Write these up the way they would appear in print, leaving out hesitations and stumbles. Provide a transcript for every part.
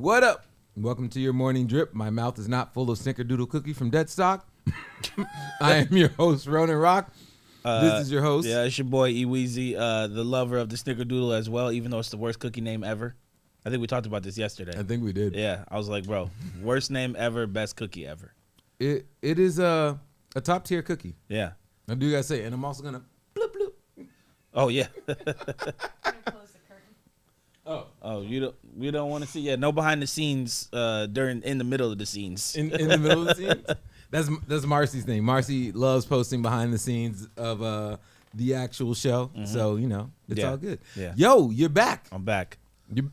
What up? Welcome to your morning drip. My mouth is not full of Snickerdoodle cookie from Deadstock. I am your host, Ronan Rock. This is your host. Yeah, it's your boy E-Weezy, the lover of the Snickerdoodle as well, even though it's the worst cookie name ever. I think we talked about this yesterday. I think we did. Yeah, I was like, bro, worst name ever, best cookie ever. It is a top tier cookie. Yeah. I do gotta say, and I'm also gonna bloop bloop. Oh yeah. Close the curtain. Oh, we don't want to see. Yeah, no behind the scenes in the middle of the scenes. In the middle of the scene. That's Marcy's thing. Marcy loves posting behind the scenes of the actual show. Mm-hmm. So it's all good. Yeah. Yo, you're back. I'm back. You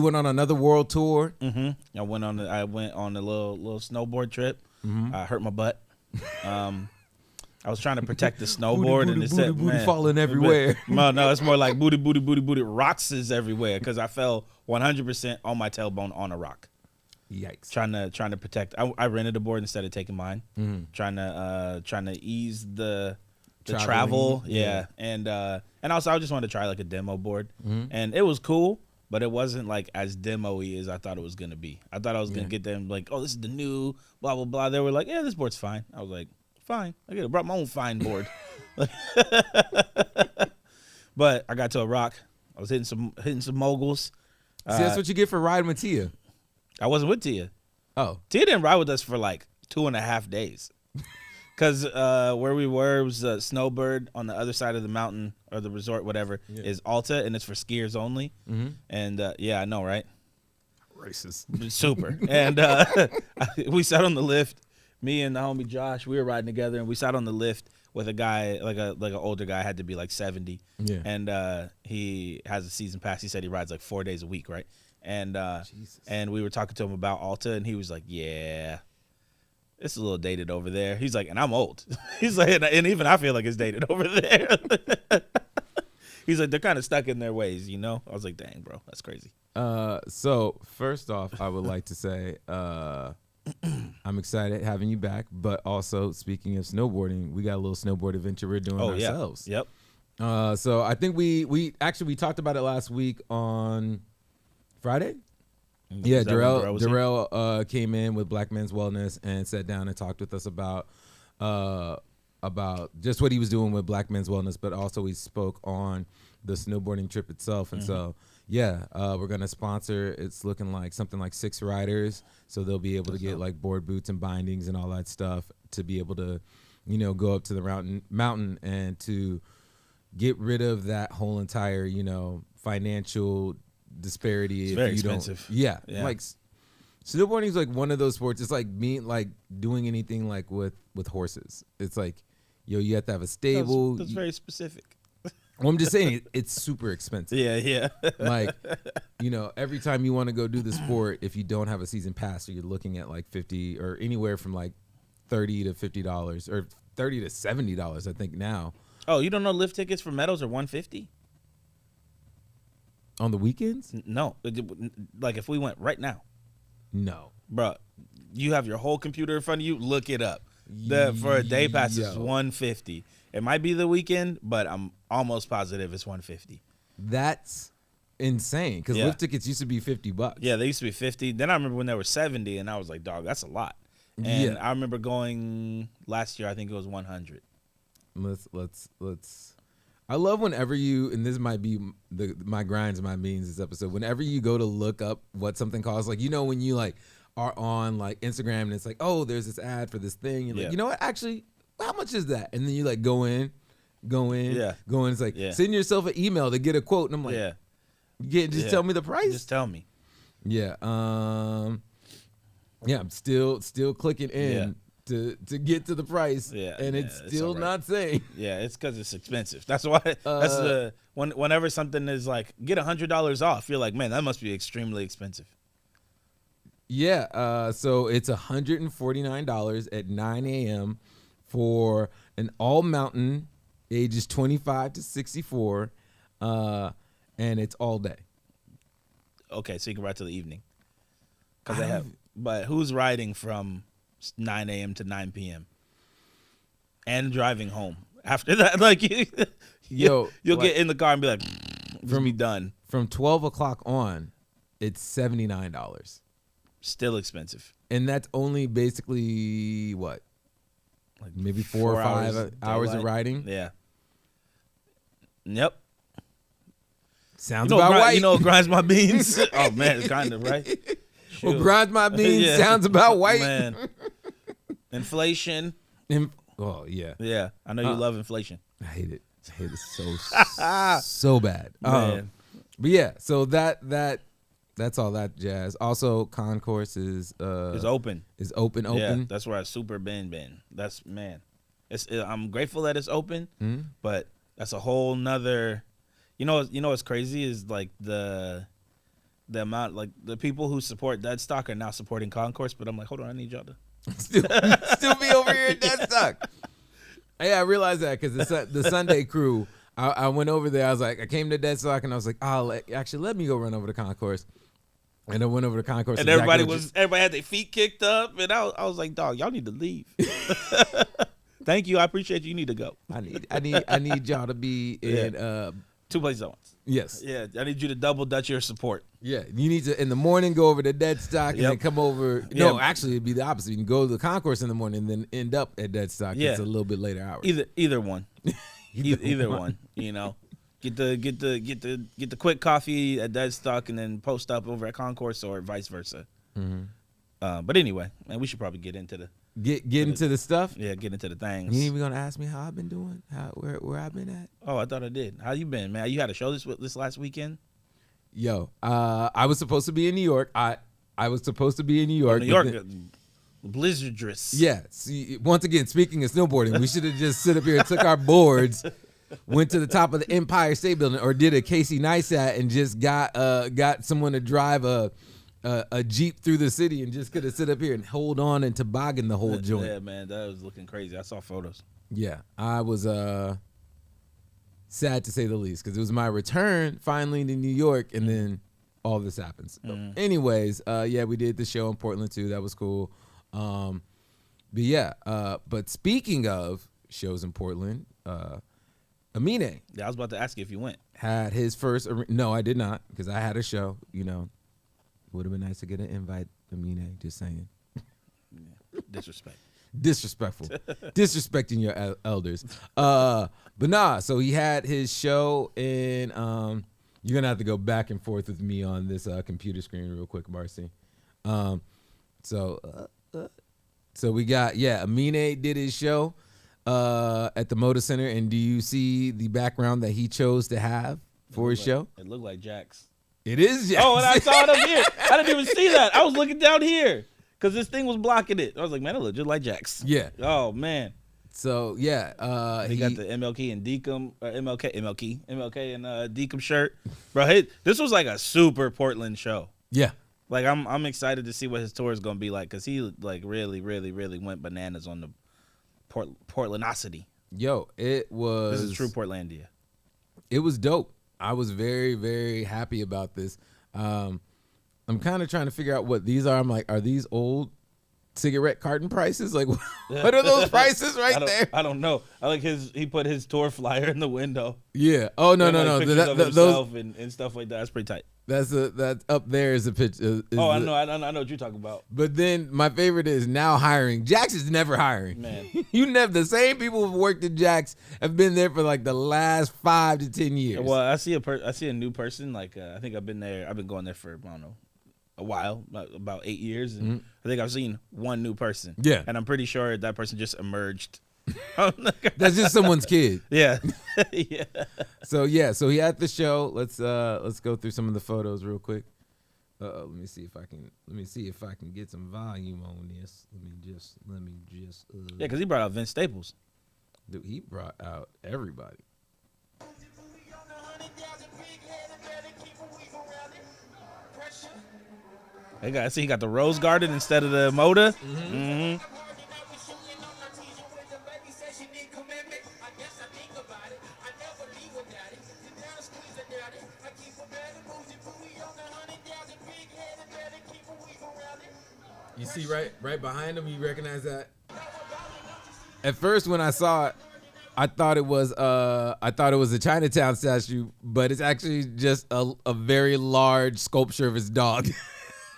went on another world tour. Mm-hmm. I went on a little snowboard trip. Mm-hmm. I hurt my butt. I was trying to protect the snowboard, booty, and it booty, said, booty man, falling everywhere. No, it's more like booty, rocks is everywhere because I fell 100% on my tailbone on a rock. Yikes! Trying to protect. I rented a board instead of taking mine. Mm-hmm. Trying to ease the Traveling, travel. yeah. And also I just wanted to try like a demo board, Mm-hmm. and it was cool. But it wasn't like as demo-y as I thought it was gonna be. I thought I was gonna get them like, oh, this is the new blah blah blah. They were like, yeah, this board's fine. I was like, fine. I brought my own fine board. But I got to a rock. I was hitting some moguls. See, that's what you get for riding with Tia. I wasn't with Tia. Oh, Tia didn't ride with us for like 2.5 days. Because where we were was Snowbird on the other side of the mountain or the resort, whatever, is Alta, and it's for skiers only. Mm-hmm. And yeah, I know, right? Racist. Super. And we sat on the lift. Me and the homie Josh, we were riding together, and we sat on the lift with a guy, like an older guy, had to be like 70. Yeah. And he has a season pass. He said he rides like 4 days a week, right? And and we were talking to him about Alta, and he was like, yeah. It's a little dated over there. He's like, and I'm old. He's like, and even I feel like it's dated over there. He's like, they're kind of stuck in their ways, I was like, dang, bro, that's crazy. So first off, I would like to say I'm excited having you back. But also, speaking of snowboarding, we got a little snowboard adventure we're doing ourselves. Yep. So I think we talked about it last week on Friday. Yeah, Darrell came in with Black Men's Wellness and sat down and talked with us about just what he was doing with Black Men's Wellness, but also we spoke on the snowboarding trip itself. And so, yeah, we're going to sponsor, it's looking like something like 6 riders, so they'll be able to get like board boots and bindings and all that stuff to be able to, go up to the mountain and to get rid of that whole entire, financial disparity. It's very expensive. Yeah, like snowboarding is like one of those sports. It's like doing anything like with horses. It's like, you have to have a stable. That's very specific. Well, I'm just saying it's super expensive. Yeah. Like, every time you want to go do the sport, if you don't have a season pass, you're looking at like $50 or anywhere from like $30 to $50 or $30 to $70. I think now. Oh, you don't know lift tickets for Meadows are $150? On the weekends? No. Like if we went right now. No. Bro, you have your whole computer in front of you. Look it up. For a day pass, it's $150. It might be the weekend, but I'm almost positive it's $150. That's insane because lift tickets used to be $50. Yeah, they used to be $50. Then I remember when they were $70, and I was like, dog, that's a lot. And I remember going last year, I think it was $100. Let's I love whenever you, and this might be my grinds, my means this episode. Whenever you go to look up what something costs, like when you like are on like Instagram and it's like, oh, there's this ad for this thing. You're like, you know what? Actually, how much is that? And then you like go in. It's like send yourself an email to get a quote, and I'm like, just tell me the price. Just tell me. Yeah. I'm still clicking in to get to the price. Yeah. And it's still not saying. Yeah, it's because it's expensive. That's why. That's whenever something is like get $100 off, you're like, man, that must be extremely expensive. Yeah. So it's $149 at 9 a.m. for an all mountain, ages 25 to 64, and it's all day. Okay, so you can ride till the evening. But who's riding from 9 a.m. to 9 p.m. and driving home after that? Like, you'll get in the car and be like, "From be done." From 12 o'clock on, it's $79. Still expensive, and that's only basically what, like maybe 4 or 5 hours of riding. Yeah. Yep. Sounds about right. You know what grinds my beans? Oh, man, it's kind of, right? What grinds my beans sounds about white. Man. Inflation. Oh, yeah. Yeah, I know you love inflation. I hate it. I hate it so bad. But yeah, so that's all that jazz. Also, Concourse is open. Is open. Yeah, that's where I super been. That's, man. I'm grateful that it's open, but that's a whole nother. You know what's crazy is like the amount, like the people who support Deadstock are now supporting Concourse, but I'm like, hold on, I need y'all to still be over here at Deadstock. Yeah, I realized that because the Sunday crew, I went over there. I was like, I came to Deadstock and I was like, let me go run over to Concourse. And I went over to Concourse, and everybody had their feet kicked up, and I was like, dog, y'all need to leave. Thank you, I appreciate you. You need to go. I need y'all to be in 2 places at once. Yes. Yeah, I need you to double dutch your support. Yeah, you need to in the morning go over to Deadstock and then come over. No, actually it'd be the opposite. You can go to the Concourse in the morning and then end up at Deadstock. Yeah. It's a little bit later hours. Either one. either one. You know, get the quick coffee at Deadstock and then post up over at Concourse or vice versa. Mm-hmm. But anyway, man, we should probably get into the into the stuff. Yeah, get into the things. You ain't even gonna ask me how I've been doing, where I've been at. Oh, I thought I did. How you been, man? You had a show this last weekend. Yo, I was supposed to be in New York. I was supposed to be in New York. New York, blizzardrous. Yeah. See, once again, speaking of snowboarding, we should have just sit up here and took our boards, went to the top of the Empire State Building, or did a Casey Neistat and just got someone to drive a Jeep through the city and just could have sit up here and hold on and toboggan the whole joint. Yeah, man, that was looking crazy. I saw photos. Yeah, I was sad to say the least because it was my return finally to New York, and then all this happens. Anyways, we did the show in Portland too. That was cool. But speaking of shows in Portland, Amine. Yeah, I was about to ask you if you went. Had his first. No, I did not because I had a show. You know. Would have been nice to get an invite, Amine, just saying. Yeah. Disrespectful. Disrespecting your elders. But nah, so he had his show, and you're going to have to go back and forth with me on this computer screen real quick, Marcy. So we got, Amine did his show at the Moda Center, and do you see the background that he chose to have for his show? It looked like Jax. It is Jax. Oh, and I saw it up here. I didn't even see that. I was looking down here because this thing was blocking it. I was like, man, it looked just like Jax. Yeah. Oh, man. So, he got the MLK and Deacom, MLK and Deacom shirt. Bro, this was like a super Portland show. Yeah. Like, I'm excited to see what his tour is going to be like because he, like, really, really, really went bananas on the Portlandosity. Yo, it was... This is true Portlandia. It was dope. I was very, very happy about this. I'm kind of trying to figure out what these are. I'm like, are these old cigarette carton prices? Like, what are those prices there? I don't know. I like he put his tour flyer in the window. Yeah. Oh, no. Those and stuff like that. That's pretty tight. That's up there is a picture. I know what you're talking about. But then my favorite is now hiring. Jax is never hiring. Man. You never, the same people who've worked at Jax have been there for like the last 5 to 10 years. Well, I see a new person. Like I think I've been going there for, I don't know, a while, about 8 years, and I think I've seen one new person. Yeah. And I'm pretty sure that person just emerged. That's just someone's kid. Yeah. Yeah. So he had the show. Let's go through some of the photos real quick. Let me see if I can get some volume on this. Let me just. Yeah, because he brought out Vince Staples. Dude, he brought out everybody. He got the Rose Garden instead of the Moda. Mm-hmm. You see right behind him, you recognize that? At first when I saw it, I thought it was a Chinatown statue, but it's actually just a very large sculpture of his dog.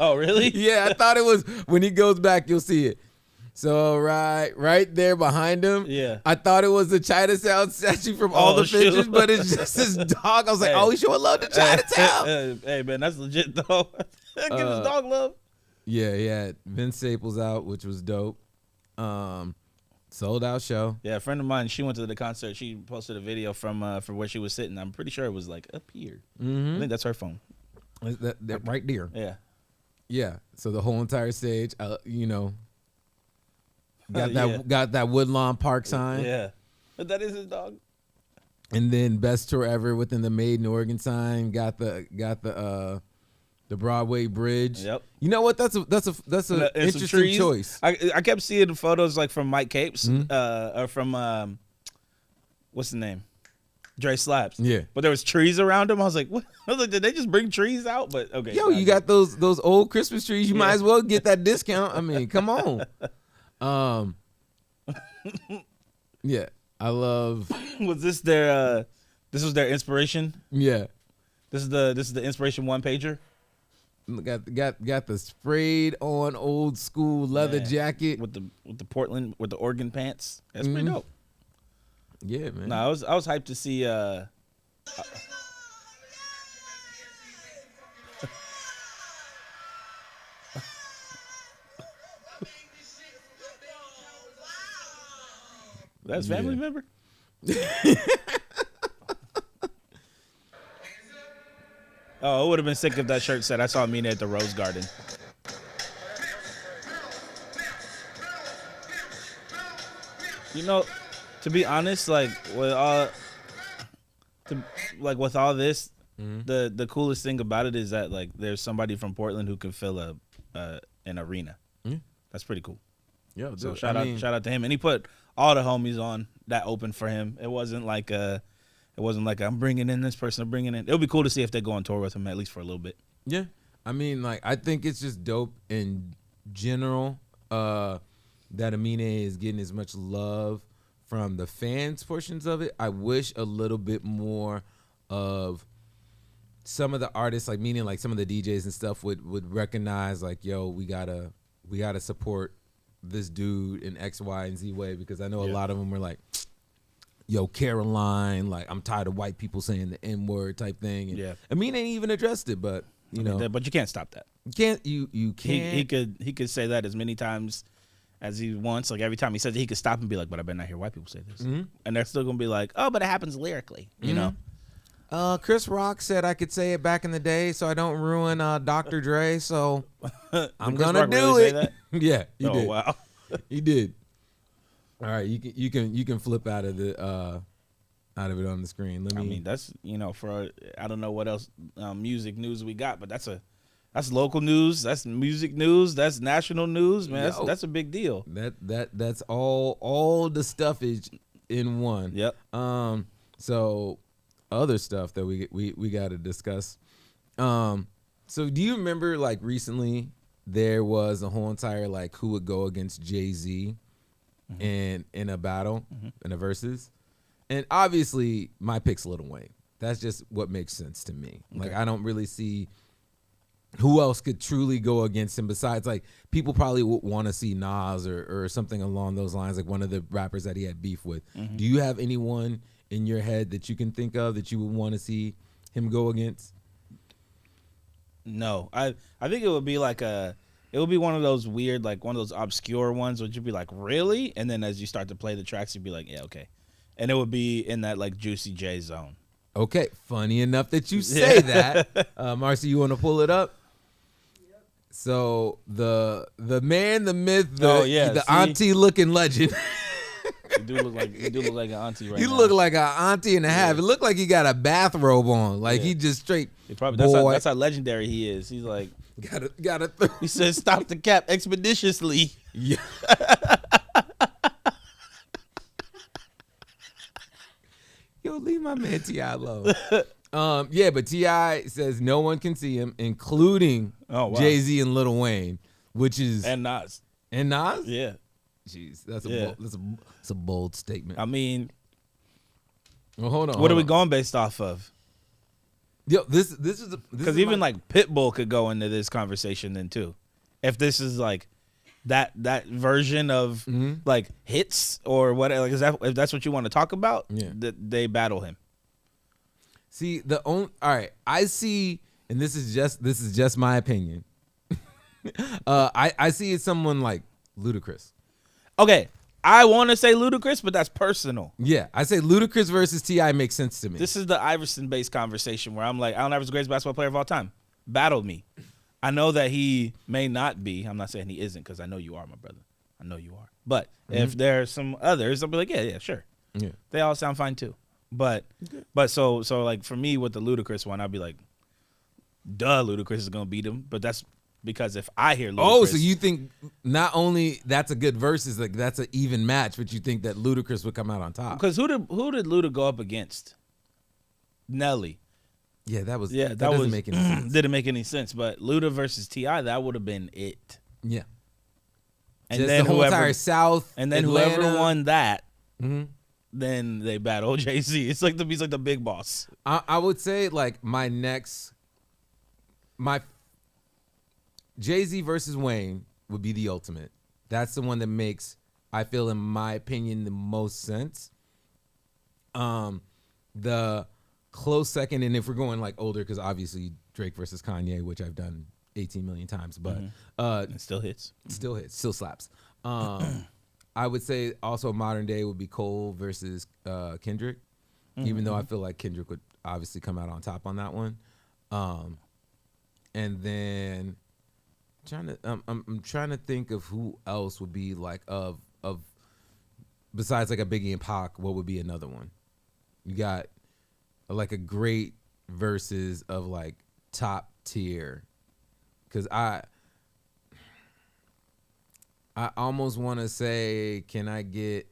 Oh, really? Yeah, I thought it was. When he goes back, you'll see it. So right there behind him, yeah. I thought it was the Chinatown statue from all the pictures, but it's just his dog. I was like, he's showing love to Chinatown. Hey, man, that's legit though. Give his dog love. Yeah, Vince Staples out, which was dope. Sold out show. Yeah, a friend of mine, she went to the concert. She posted a video from where she was sitting. I'm pretty sure it was like up here. I think that's her phone. That right there. Yeah. Yeah. So the whole entire stage, got that Woodlawn Park sign. Yeah. But that is his dog. And then best tour ever within the Made in Oregon sign. Got the Broadway Bridge. Yep. You know what? That's a interesting choice. I kept seeing the photos like from Mike Capes, or from what's the name? Dre Slaps. Yeah. But there was trees around him. I was like, what? I was like, did they just bring trees out? But okay. Yo, you got those old Christmas trees. You might as well get that discount. I mean, come on. Yeah. I love. Was this their? This was their inspiration. Yeah. This is the inspiration one pager. Got the sprayed on old school leather jacket with the Portland with the Oregon pants. That's pretty dope. Yeah, man. No, I was hyped to see. That's family member. Oh, it would have been sick if that shirt said, "I saw Mina at the Rose Garden." You know, to be honest, like with all this, the coolest thing about it is that like there's somebody from Portland who can fill an arena. That's pretty cool. Yeah, so shout out to him, and he put all the homies on that open for him. It wasn't like I'm bringing in this person, I'm bringing in. It would be cool to see if they go on tour with him at least for a little bit. Yeah, I mean, like I think it's just dope in general that Amine is getting as much love from the fans portions of it. I wish a little bit more of some of the artists, like meaning like some of the DJs and stuff would recognize like, yo, we gotta support this dude in X, Y, and Z way, because I know a lot of them were like, yo, Caroline, like I'm tired of white people saying the N word type thing. And Amine ain't even addressed it, but but you can't stop that. You can't. He could say that as many times as he wants. Like every time he says it, he could stop and be like, but I better not hear white people say this. And they're still gonna be like, oh, but it happens lyrically, you know. Chris Rock said I could say it back in the day, so I don't ruin Dr. Dre. So I'm gonna do it. Say that? Yeah, he did. Wow, he did. All right, you can flip out of it on the screen. I mean, that's for I don't know what else music news we got, but that's local news. That's music news. That's national news, man. That's a big deal. That's all the stuff is in one. Yep. So other stuff that we got to discuss. So do you remember like recently there was a whole entire like who would go against Jay-Z in a battle in a versus, and obviously my pick's Lil Wayne. That's just what makes sense to me. Like, Okay. I don't really see who else could truly go against him besides, like, people probably would want to see Nas or something along those lines, like one of the rappers that he had beef with. Mm-hmm. Do you have anyone in your head that you can think of that you would want to see him go against? No, I think it would be like it would be one of those weird, like one of those obscure ones, which you'd be like, really? And then as you start to play the tracks, you'd be like, yeah, okay. And it would be in that like Juicy J zone. Okay, funny enough that you say that. Marcy, you want to pull it up? Yep. So the man, the myth, the see? auntie looking legend. You do look like an auntie right He now. look like an auntie and a half. It looked like he got a bathrobe on. Like he just straight. He probably boy. that's how legendary he is. He's like, Gotta he says, stop the cap expeditiously. Yeah. Yo, leave my man T.I. alone. Yeah, but T.I. says no one can see him, including Oh, wow. Jay-Z and Lil Wayne, which is And Nas. and Nas. Yeah. Jeez, that's Yeah. a bold statement. I mean, Well, hold on. what are hold we on. going based off of? Yo, this is Because even like Pitbull could go into this conversation then too. If this is like that version of like hits or whatever, like if that's what you want to talk about, Yeah. they battle him. See, all right, I see, and this is just my opinion. I see it someone like Ludacris. Okay, I want to say Ludacris, but that's personal. Yeah, I say Ludacris versus T.I. makes sense to me. This is the Iverson-based conversation where I'm like, Allen Iverson's the greatest basketball player of all time. Battle me. I know that he may not be. I'm not saying he isn't because I know you are, my brother. I know you are. But if there's some others, I'll be like, yeah, sure. Yeah. They all sound fine too. But so like for me with the Ludacris one, I'd be like, duh, Ludacris is gonna beat him. But that's because if I hear Ludacris, Oh, so you think not only that's a good versus, like that's an even match, but you think that Ludacris would come out on top? because who did Luda go up against? Nelly. Yeah, that That doesn't make any sense. Didn't make any sense. But Luda versus T.I., that would have been it. Yeah, And just then the whole whoever entire South, and then Atlanta. whoever won that, Mhm. then they battle Jay-Z. He's like the big boss. I would say like my Jay-Z versus Wayne would be the ultimate. That's the one that makes, I feel, in my opinion, the most sense. The close second, and if we're going like older, because obviously Drake versus Kanye, which I've done 18 million times, but It still hits. still hits, still slaps. I would say also modern day would be Cole versus Kendrick, even though I feel like Kendrick would obviously come out on top on that one. And then I'm trying to think of who else would be like of besides like a Biggie and Pac, what would be another one? You got like a great versus of like top tier, because I almost want to say, can I get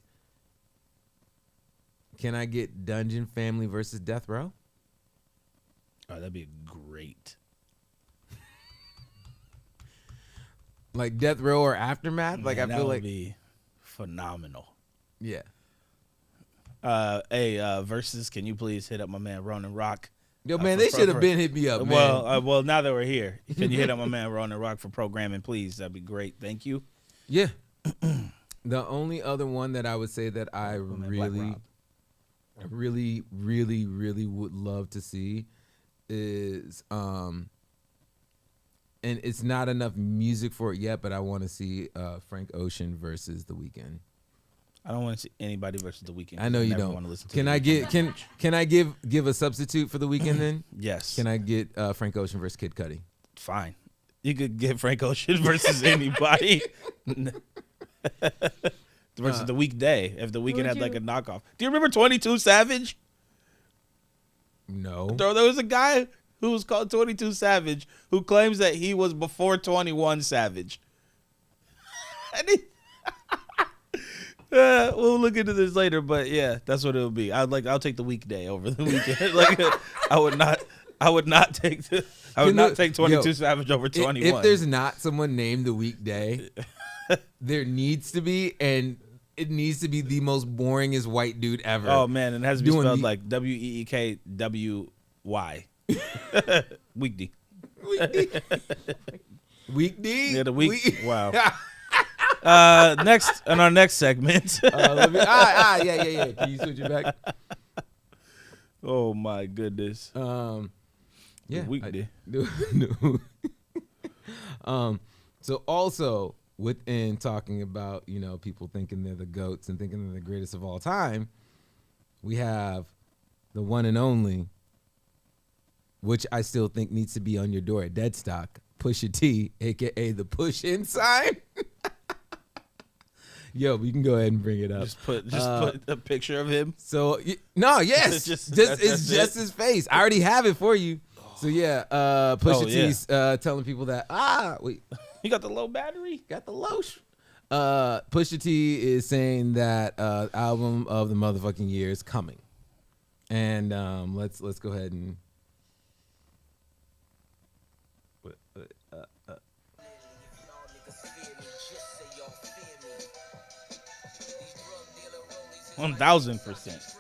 Dungeon Family versus Death Row? Oh, that'd be great. Like Death Row or Aftermath? Like, Man, I feel that would like, be phenomenal. yeah. Versus, can you please hit up my man Ronan Rock? Yo, man, for- they for- should have for- been hit me up, man. Well, now that we're here, can you hit up my man Ronan Rock for programming, please? That'd be great. Thank you. Yeah. The only other one that I would say that I man, Black really, Rob. really, really, really would love to see is and it's not enough music for it yet, but I want to see Frank Ocean versus The Weeknd. I don't want to see anybody versus The Weeknd. I know you never don't. wanna listen to Can The I Weeknd. can I give a substitute for The Weeknd then? Yes. Can I get Frank Ocean versus Kid Cudi? Fine. You could get Frank Ocean versus anybody. Versus The Weekday. If The Weeknd had like a knockoff. Do you remember 22 Savage? No. There was a guy who was called 22 Savage who claims that he was before 21 Savage. And we'll look into this later, but yeah, that's what it'll be. I'll take the weekday over the weekend. Like I would not take 22 Savage over 21. If there's not someone named The Weekday, there needs to be, and it needs to be the most boringest white dude ever. Oh man, it has to be Doing spelled the- like WEEKWY. Weekday. Week D. Yeah, the week. Week- Wow. Next on our next segment. Yeah. Can you switch it back? Oh my goodness. Yeah. Weekday. No. So also within talking about, people thinking they're the GOATs and thinking they're the greatest of all time, we have the one and only, which I still think needs to be on your door at Deadstock, Pusha T, aka the push in sign. Yo, we can go ahead and bring it up. Just put a picture of him. So yes, It's it's just- just that's it? his face. I already have it for you. So yeah, Pusha Oh, yeah. T's telling people that wait, You got the low battery? got the lotion. Pusha T is saying that album of the motherfucking year is coming, and let's go ahead and. 1000%.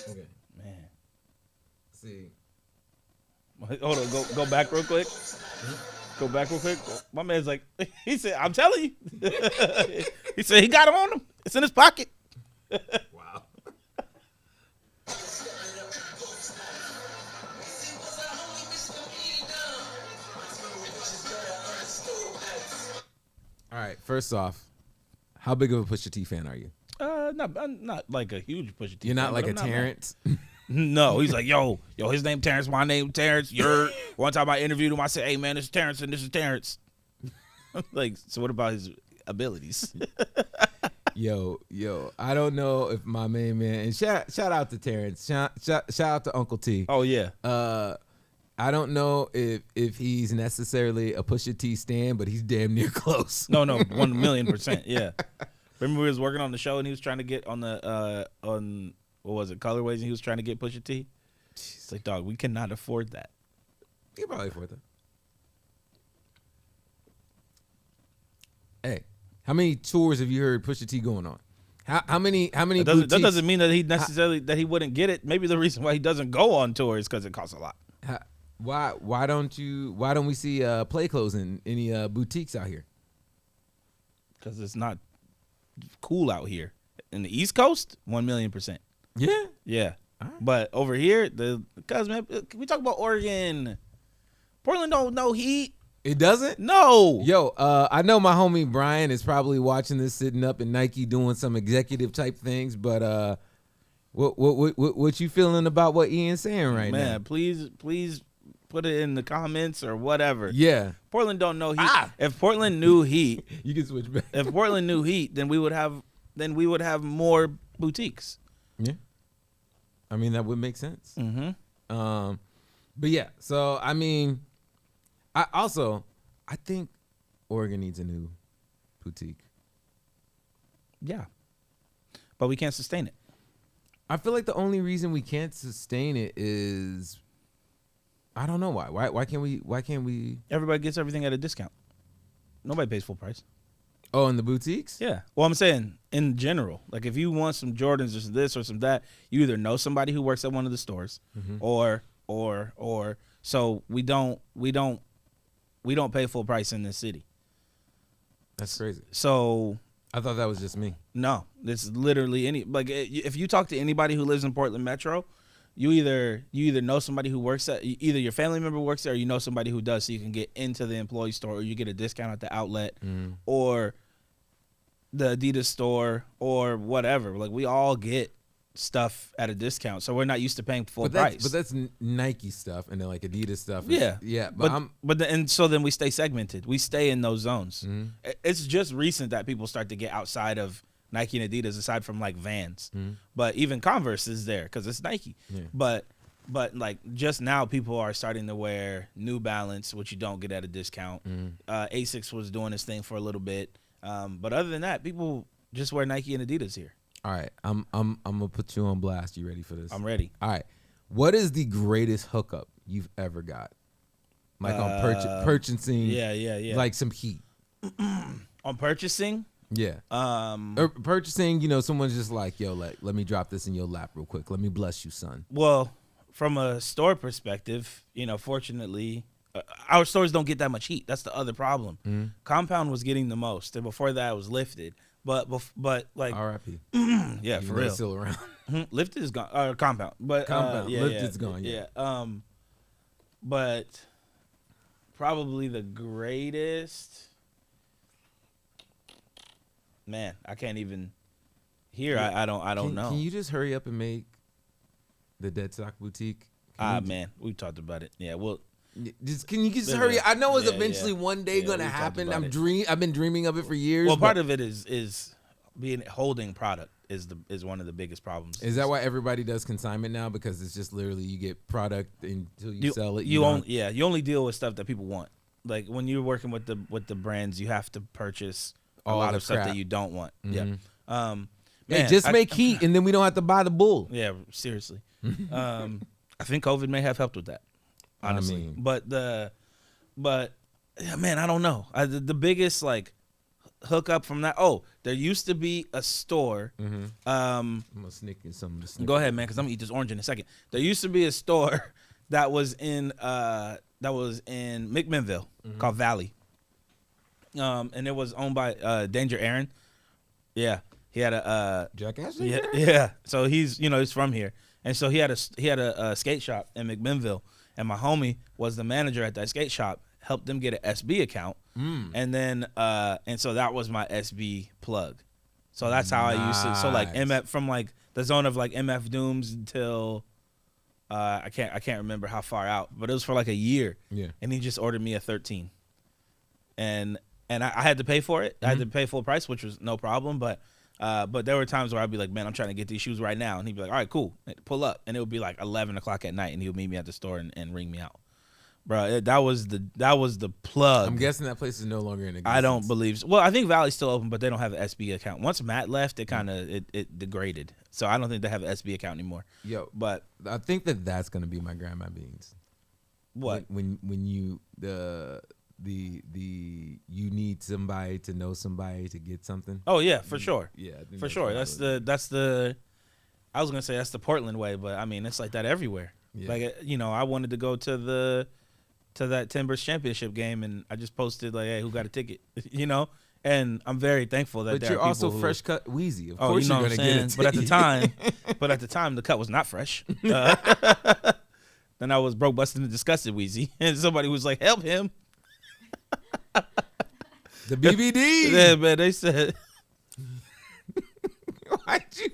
Okay. Man. See. Hold on, go back real quick. Go back real quick. My man's like, he said, I'm telling you. He said he got it on him. It's in his pocket. Wow. All right. First off, how big of a Pusha T fan are you? I'm not like a huge Pusha T. You're not fan, like but a I'm not mad. Terrence. No, he's like, yo, his name Terrence, my name Terrence. You're one time I interviewed him. I said, hey man, this is Terrence and this is Terrence. Like, so what about his abilities? Yo, I don't know if my main man, and shout out to Terrence, shout out to Uncle T. Oh yeah, I don't know if he's necessarily a Pusha T stan, but he's damn near close. no, 1,000,000%. Yeah. Remember we was working on the show and he was trying to get on the on what was it, Colorways, and he was trying to get Pusha T. It's like, dog, we cannot afford that. He probably afford that. Hey, how many tours have you heard Pusha T going on? How many That doesn't mean that he necessarily that he wouldn't get it. Maybe the reason why he doesn't go on tour is because it costs a lot. Why don't we see play clothes in any boutiques out here? Because it's not cool out here. In the East Coast, 1,000,000%. Yeah. Yeah. All right. But over here, because man, we talk about Oregon. Portland don't know heat. It doesn't? No. Yo, I know my homie Brian is probably watching this sitting up in Nike doing some executive type things, but what you feeling about what Ian's saying right Man, now? please put it in the comments or whatever. Yeah. Portland don't know heat. If Portland knew heat, You can switch back. if Portland knew heat, then we would have more boutiques. Yeah. I mean, that would make sense. Mm-hmm. But yeah, so I mean, I think Oregon needs a new boutique. Yeah. But we can't sustain it. I feel like the only reason we can't sustain it is I don't know why. Why can't we Everybody gets everything at a discount. Nobody pays full price. Oh, in the boutiques? Yeah. Well, I'm saying in general, like if you want some Jordans or some this or some that, you either know somebody who works at one of the stores, or so we don't pay full price in this city. That's crazy. So I thought that was just me. no, it's literally if you talk to anybody who lives in Portland Metro, you either know somebody who works at either your family member works there or you know somebody who does, so you can get into the employee store or you get a discount at the outlet or the Adidas store or whatever. Like we all get stuff at a discount, so we're not used to paying full price. But that's Nike stuff and then like Adidas stuff. Yeah. But So then we stay segmented. We stay in those zones. It's just recent that people start to get outside of Nike and Adidas, aside from like Vans. But even Converse is there because it's Nike. Yeah. But like just now, people are starting to wear New Balance, which you don't get at a discount. Asics was doing this thing for a little bit, but other than that, people just wear Nike and Adidas here. All right, I'm gonna put you on blast. You ready for this? I'm ready. All right, what is the greatest hookup you've ever got? like on purchasing. Yeah. Like some heat. On purchasing. Yeah. Or purchasing. You know, someone's just like, yo, let me drop this in your lap real quick. Let me bless you, son. Well, from a store perspective, you know, fortunately, our stores don't get that much heat. That's the other problem. Mm-hmm. Compound was getting the most, and before that, it was Lifted. But like, R.I.P. yeah, for You know real. it's still around. Lifted is gone. Compound, but Compound. yeah, Lifted's gone. Yeah. But probably the greatest. Man, I can't even hear. I don't know. Can you just hurry up and make the Dead Stock Boutique? Man, we talked about it. Yeah, well, Can you just hurry? I know it's Yeah, eventually yeah. one day Yeah, gonna we talked happen. about I've been dreaming of it for years. well, part of it is being holding product is one of the biggest problems. Is that why everybody does consignment now? Because it's just literally you get product until you sell it. You only deal with stuff that people want. Like when you're working with the brands, you have to purchase a All lot the of stuff crap. that you don't want. Mhm. Yeah. Hey, Man, just make heat, and then we don't have to buy the bull. Yeah, seriously. I think COVID may have helped with that. Honestly, I mean- but yeah, man, I don't know. The biggest like hookup from that. Oh, there used to be a store. I'm gonna sneak in some. Go ahead, man, because I'm gonna eat this orange in a second. There used to be a store that was in McMinnville called Valley. And it was owned by Danger Aaron. Yeah, he had a Jackass. yeah. So he's from here, and so he had a skate shop in McMinnville, and my homie was the manager at that skate shop. Helped them get an SB account, and then and so that was my SB plug. So that's how I used to. So like Nice. MF from like the zone of like MF Dooms until I can't remember how far out, but it was for like a year. Yeah. And he just ordered me a 13, and I had to pay for it. I had to pay full price, which was no problem. But there were times where I'd be like, man, I'm trying to get these shoes right now, and he'd be like, all right, cool, pull up, and it would be like 11 o'clock at night, and he would meet me at the store and ring me out. Bro, that was the plug. I'm guessing that place is no longer in existence. I don't believe so. Well, I think Valley's still open, but they don't have an SB account. Once Matt left, it kind of it degraded. So I don't think they have an SB account anymore. Yo, But I think that's gonna be my grandma beans. what? When you you need somebody to know somebody to get something. Oh yeah, for sure. Yeah, I think For sure. what That's the I was gonna say that's the Portland way, but I mean it's like that everywhere. Yeah. Like I wanted to go to that Timbers championship game, and I just posted like, hey, who got a ticket? And I'm very thankful that But there you're are also people who, fresh cut Wheezy. Of Oh, course you know you're what gonna I'm get saying? it. But at the time, the cut was not fresh. Then I was broke, busted, and disgusted, Wheezy, and somebody was like, help him. The BBD. Yeah, man, they said. Why'd you?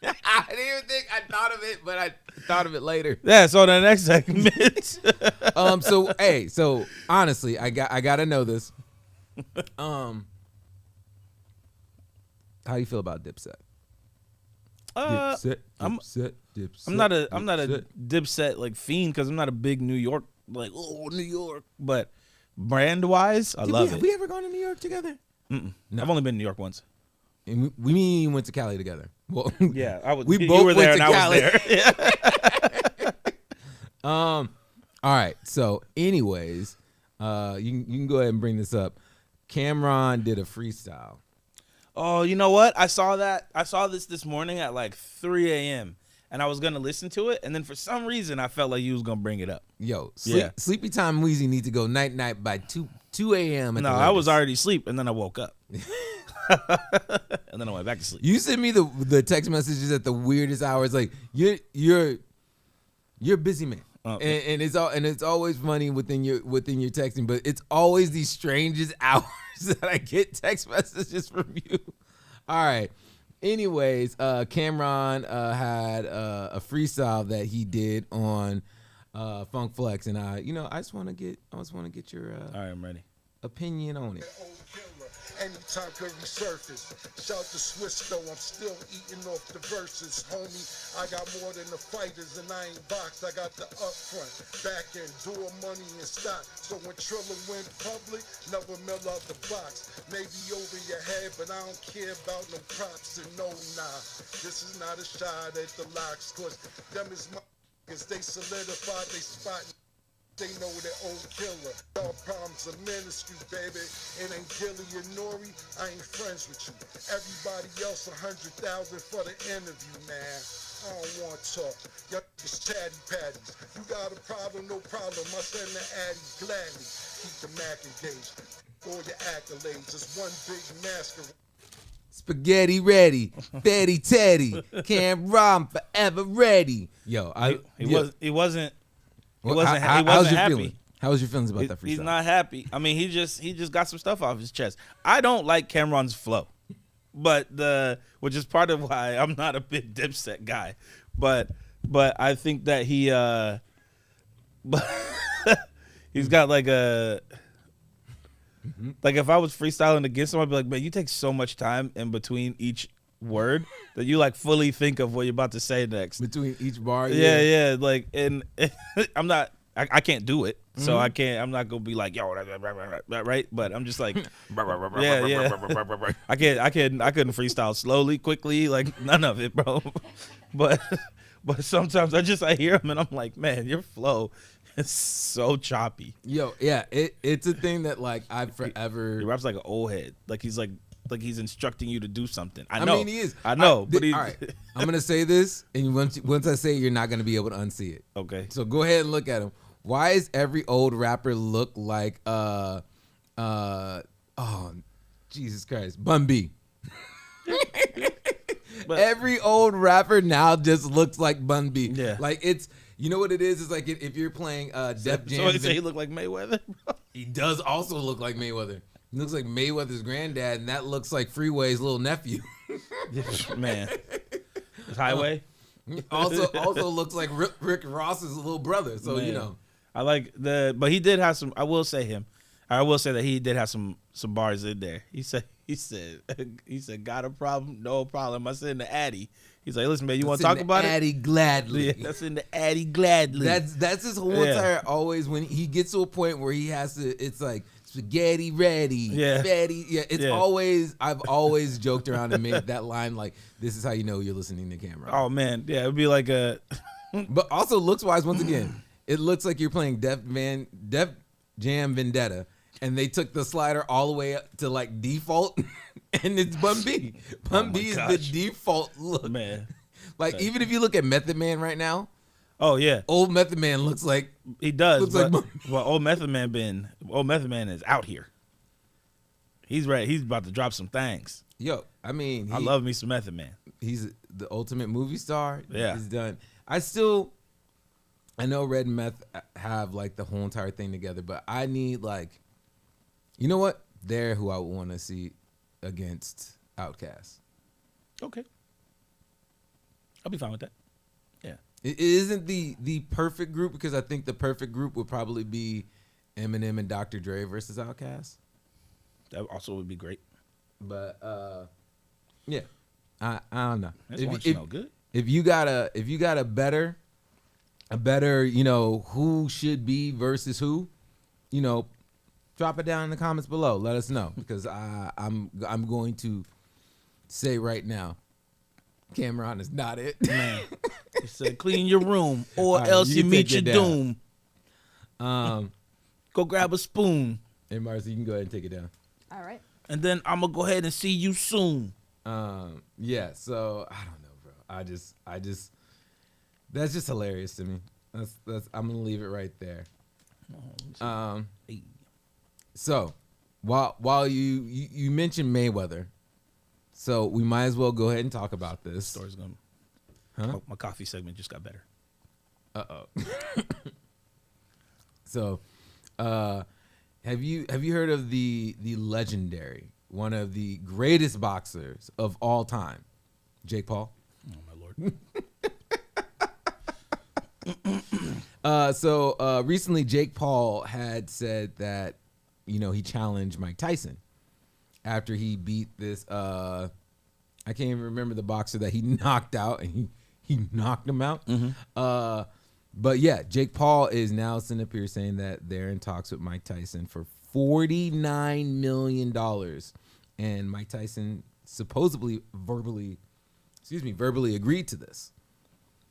I didn't even think I thought of it, but I thought of it later. Yeah, so the next segment. So honestly, I gotta know this. How you feel about Dipset? Dipset. I'm not a Dipset like fiend because I'm not a big New York like New York, but brand wise, I love it. Have we ever gone to New York together? No. I've only been to New York once. And we went to Cali together. Well, Yeah, I was. We you both were there went and to I was there. All right. So, anyways, you can go ahead and bring this up. Cameron did a freestyle. Oh, you know what? I saw that. I saw this morning at like 3 a.m. and I was gonna listen to it, and then for some reason I felt like you was gonna bring it up. Yo, Yeah. Sleepy Time Wheezy needs to go night by 2 a.m. No, I was already asleep, and then I woke up, and then I went back to sleep. You send me the text messages at the weirdest hours. Like you're a busy man, Oh. and it's always funny within your texting, but it's always these strangest hours that I get text messages from you. All right. Anyways, Cameron had a freestyle that he did on Funk Flex, and I just want to get your All right, I'm ready. opinion on it. Anytime could resurface. Shout to Swiss though, I'm still eating off the verses. Homie, I got more than the fighters and I ain't boxed. I got the upfront, back end, door money and stock. So when Triller went public, never mill out the box. Maybe over your head, but I don't care about no props and no nah. This is not a shot at the locks, cause them is my niggas. They solidified they spot. They know their own killer. All problems are ministry, baby. It ain't Gilly and Nori. I ain't friends with you. Everybody else 100,000 for the interview, man. I don't want to talk. Y'all just chatty patties. You got a problem, no problem. I send the addies gladly. Keep the Mac engaged. All your accolades. It's one big masquerade. Spaghetti ready, Betty Teddy, Cameron forever ready. Yo, He wasn't how's your happy. feeling? How was your feelings about that freestyle? He's not happy. I mean, he just got some stuff off his chest. I don't like Cameron's flow, but which is part of why I'm not a big Dipset guy. But I think that but he's got like a. Like if I was freestyling against him, I'd be like, man, you take so much time in between each word that you like fully think of what you're about to say next. Between each bar, yeah. Like, and I'm not, I can't do it, so I'm not gonna be like, yo, right? But I'm just like, yeah. I couldn't freestyle slowly, quickly, like none of it, bro. But sometimes I hear him and I'm like, man, your flow. It's so choppy. Yo, yeah, it's a thing that like I've forever. He raps like an old head. Like he's instructing you to do something. I mean, he is. I know, but all right. I'm gonna say this, and once I say it, you're not gonna be able to unsee it. Okay. So go ahead and look at him. Why is every old rapper look like oh Jesus Christ, Bun B? But every old rapper now just looks like Bun B. Yeah. Like it's. You know what it is? It's like if you're playing Def Jam. So you say he look like Mayweather? He does also look like Mayweather. He looks like Mayweather's granddad, and that looks like Freeway's little nephew. Man. His Highway? Also looks like Rick Ross's little brother. So, Man. you know. I like but he did have some, I will say that he did have some bars in there. He said, got a problem? No problem. I said in the Addy. He's like, listen, man, you want to talk about Addy it? gladly. Yeah, that's in the Addy gladly. That's his whole entire always when he gets to a point where he has to. It's like spaghetti ready. Yeah, fatty. Yeah, it's always. I've always joked around and made that line like, "This is how you know you're listening to Cameron." Oh man, yeah, it'd be like a. But also looks wise. Once again, it looks like you're playing Def Jam Vendetta, and they took the slider all the way up to like default. And it's Bun B. Bun B is the default look. Man. Like, even if you look at Method Man right now. Oh, yeah. Old Method Man looks like. He does. Looks like Old Method Man is out here. He's ready. He's about to drop some things. Yo, I mean. I love me some Method Man. He's the ultimate movie star. Yeah. He's done. I know Red and Meth have, like, the whole entire thing together, but I need, like. You know what? They're who I would want to see against Outkast. Okay. I'll be fine with that. Yeah. It isn't the perfect group because I think the perfect group would probably be Eminem and Dr. Dre versus Outkast. That also would be great. But yeah. I don't know. Smell good. If you got a better, you know, who should be versus who, you know, drop it down in the comments below. Let us know because I'm going to say right now, Cameron is not it. Man, he said clean your room or right, else you meet take your it down. doom. Go grab a spoon. Hey, Marcy, you can go ahead and take it down. All right. And then I'm gonna go ahead and see you soon. Yeah. So I don't know, bro. I just that's just hilarious to me. That's I'm gonna leave it right there. So, while you mentioned Mayweather, so we might as well go ahead and talk about this. Story's gonna. Huh? My coffee segment just got better. So, have you heard of the legendary, one of the greatest boxers of all time, Jake Paul? Oh my lord. So recently, Jake Paul had said that, you know, he challenged Mike Tyson after he beat this. I can't even remember the boxer that he knocked out, and he knocked him out. Mm-hmm. But yeah, Jake Paul is now sitting up here saying that they're in talks with Mike Tyson for $49 million, and Mike Tyson supposedly verbally agreed to this.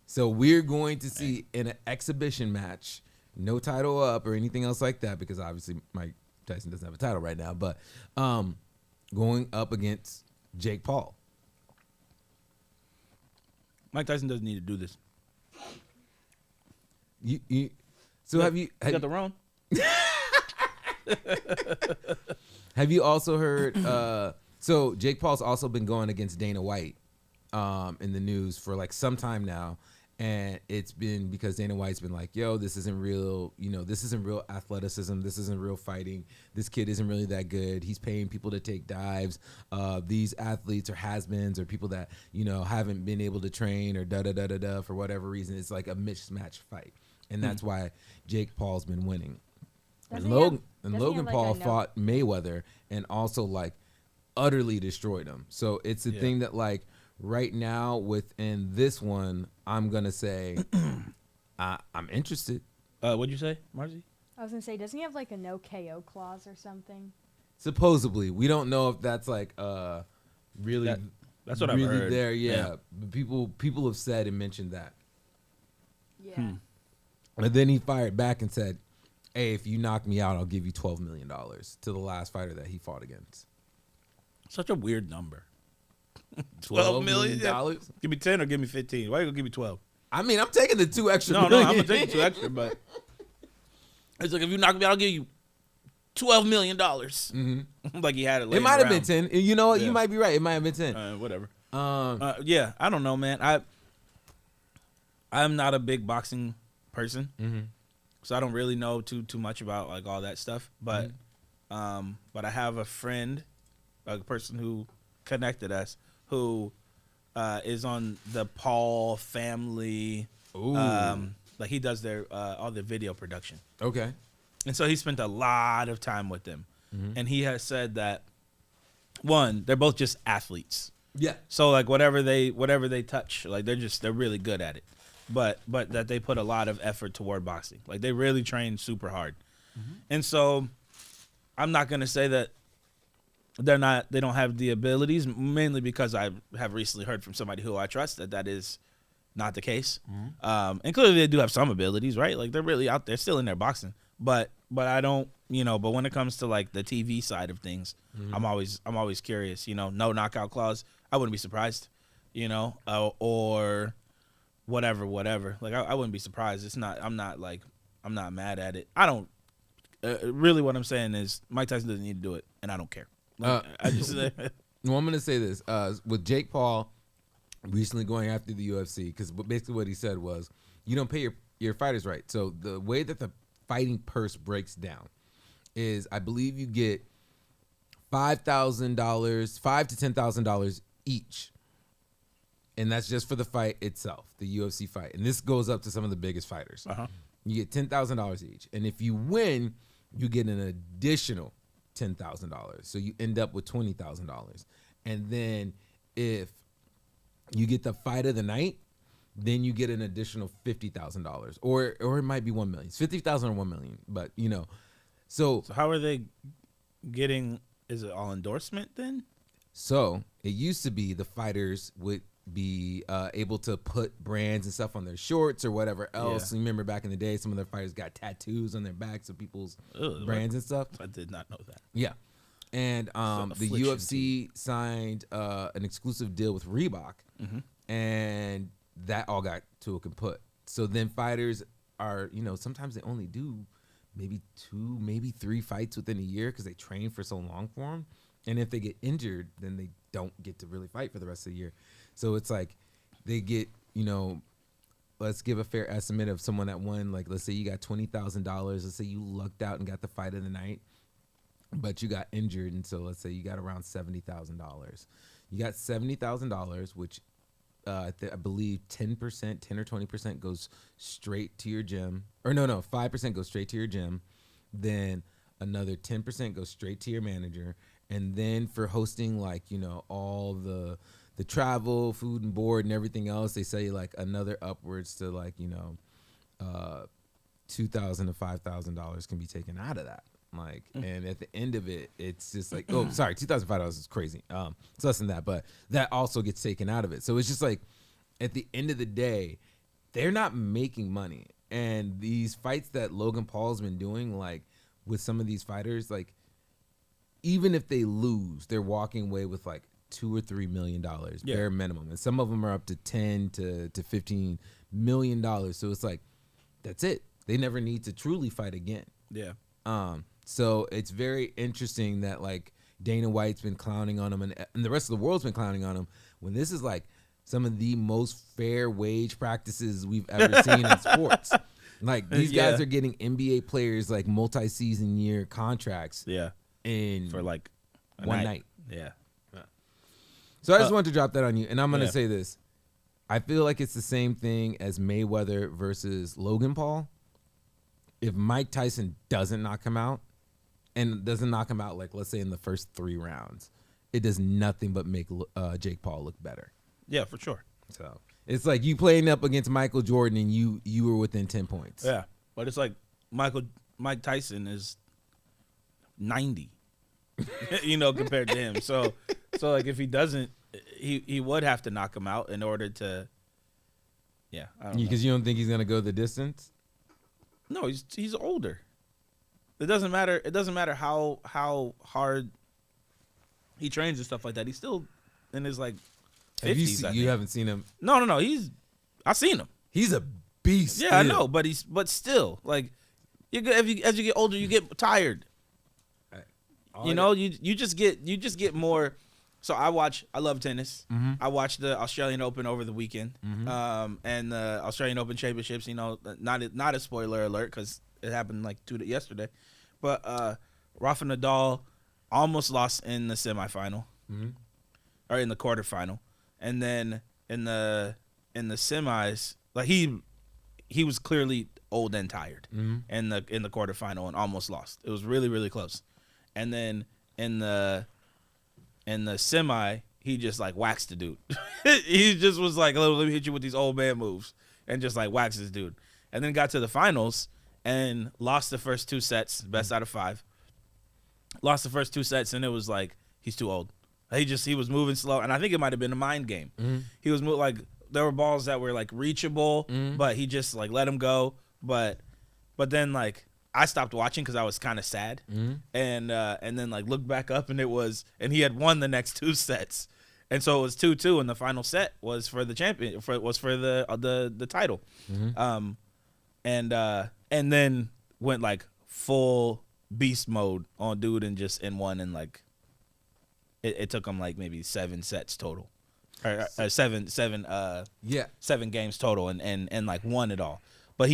So we're going to see in an exhibition match no title up or anything else like that, because obviously Mike Tyson doesn't have a title right now, but going up against Jake Paul. Mike Tyson doesn't need to do this. Have you got the wrong? Have you also heard? So Jake Paul's also been going against Dana White in the news for like some time now, and it's been because Dana White's been like, "Yo, this isn't real. This isn't real athleticism. This isn't real fighting. This kid isn't really that good. He's paying people to take dives. These athletes are has-beens or people that haven't been able to train or da for whatever reason. It's like a mismatched fight, and that's why Jake Paul's been winning." And Logan Paul fought Mayweather and also like utterly destroyed him. So it's a thing that like right now within this one, I'm gonna say I'm interested. What'd you say, Marcy? I was gonna say, doesn't he have like a no KO clause or something? Supposedly, we don't know if that's like really that's what I've really heard. there. Yeah. But people have said and mentioned that. Yeah. And then he fired back and said, "Hey, if you knock me out, I'll give you $12 million," to the last fighter that he fought against. Such a weird number. $12 million? Yeah. Give me 10 or give me 15. Why you gonna give me 12? I mean, I'm taking the 2 extra. No, I'm gonna take the 2 extra, but it's like if you knock me out, I'll give you $12 million. Mm-hmm. Like he had it. It might have been 10. You know what? Yeah. You might be right. It might have been 10. Whatever. Yeah, I don't know, man. I'm not a big boxing person. Mm-hmm. So I don't really know too much about like all that stuff, but I have a friend, a person who connected us, who is on the Paul family. Like he does their all the video production. Okay. And so he spent a lot of time with them, and he has said that one, they're both just athletes. Yeah. So like whatever they touch, like they're really good at it. But that they put a lot of effort toward boxing. Like they really train super hard. Mm-hmm. And so I'm not going to say that they don't have the abilities, mainly because I have recently heard from somebody who I trust that is not the case. Mm-hmm. And clearly they do have some abilities, right? Like they're really out there still in there boxing. But I don't, but when it comes to like the TV side of things, I'm always curious, no knockout clause. I wouldn't be surprised, or whatever. Like I wouldn't be surprised. I'm not mad at it. I don't really. What I'm saying is Mike Tyson doesn't need to do it, and I don't care. Like, I just. Well, I'm gonna say this with Jake Paul recently going after the UFC, because basically what he said was, you don't pay your fighters right. So the way that the fighting purse breaks down is, I believe you get $5,000, $5,000 to $10,000 each. And that's just for the fight itself, the UFC fight. And this goes up to some of the biggest fighters. Uh-huh. You get $10,000 each. And if you win, you get an additional $10,000. So you end up with $20,000. And then if you get the fight of the night, then you get an additional $50,000. Or it might be $1 million. It's $50,000 or $1 million. But, So how are they getting, is it all endorsement then? So it used to be the fighters would be able to put brands and stuff on their shorts or whatever else. Yeah. Remember back in the day, some of their fighters got tattoos on their backs of people's brands and stuff. I did not know that. Yeah. And the UFC signed an exclusive deal with Reebok, and that all got to a kaput. So then fighters are, sometimes they only do maybe 2, maybe 3 fights within a year because they train for so long for them. And if they get injured, then they don't get to really fight for the rest of the year. So it's like they get, let's give a fair estimate of someone that won, like, let's say you got $20,000. Let's say you lucked out and got the fight of the night, but you got injured. And so let's say you got around $70,000. You got $70,000, which I believe 10% or 20% goes straight to your gym. Or no, 5% goes straight to your gym. Then another 10% goes straight to your manager. And then for hosting, like, all the travel, food and board and everything else, they say like another upwards to like, $2,000 to $5,000 can be taken out of that. Like, and at the end of it, it's just like, oh, sorry, $2,500 is crazy. It's less than that, but that also gets taken out of it. So it's just like, at the end of the day, they're not making money. And these fights that Logan Paul's been doing, like with some of these fighters, like even if they lose, they're walking away with like $2 or $3 million bare minimum, and some of them are up to $10 to $15 million. So it's like that's it. They never need to truly fight again. Yeah. So it's very interesting that like Dana White's been clowning on him, and the rest of the world's been clowning on him when this is like some of the most fair wage practices we've ever seen in sports. Like these guys are getting NBA players like multi-season year contracts. Yeah. In For like one night. Yeah. So I just wanted to drop that on you, and I'm gonna Yeah. say this: I feel like it's the same thing as Mayweather versus Logan Paul. If Mike Tyson doesn't knock him out, and doesn't knock him out, like let's say in the first 3 rounds, it does nothing but make Jake Paul look better. Yeah, for sure. So it's like you playing up against Michael Jordan and you were within 10 points. Yeah. But it's like Mike Tyson is 90, compared to him. So like if he doesn't, he would have to knock him out in order to. Yeah, I don't know. Because you don't think he's gonna go the distance? No, he's older. It doesn't matter. It doesn't matter how hard he trains and stuff like that. He's still in his like 50s. You haven't seen him? No. I've seen him. He's a beast. Yeah, I know, but still like as you get older, you get tired. You just get more. So I love tennis. Mm-hmm. I watched the Australian Open over the weekend, and the Australian Open Championships. Not a spoiler alert because it happened like yesterday, but Rafa Nadal almost lost in the semifinal, or in the quarterfinal, and then in the semis, like he was clearly old and tired in the quarterfinal and almost lost. It was really, really close, and then in the semi, he just like waxed the dude. He just was like, let me hit you with these old man moves, and just like waxed this dude. And then got to the finals and lost the first 2 sets, best out of 5. Lost the first 2 sets, and it was like he's too old. He was moving slow, and I think it might have been a mind game. He was like there were balls that were like reachable, but he just like let him go. But then like. I stopped watching because I was kind of sad, and then like looked back up and he had won the next 2 sets, and so it was 2-2, and the final set was for the champion was for the title, and then went like full beast mode on dude and won, and like it took him like maybe 7 sets total, or 7 games total, and like won it all, but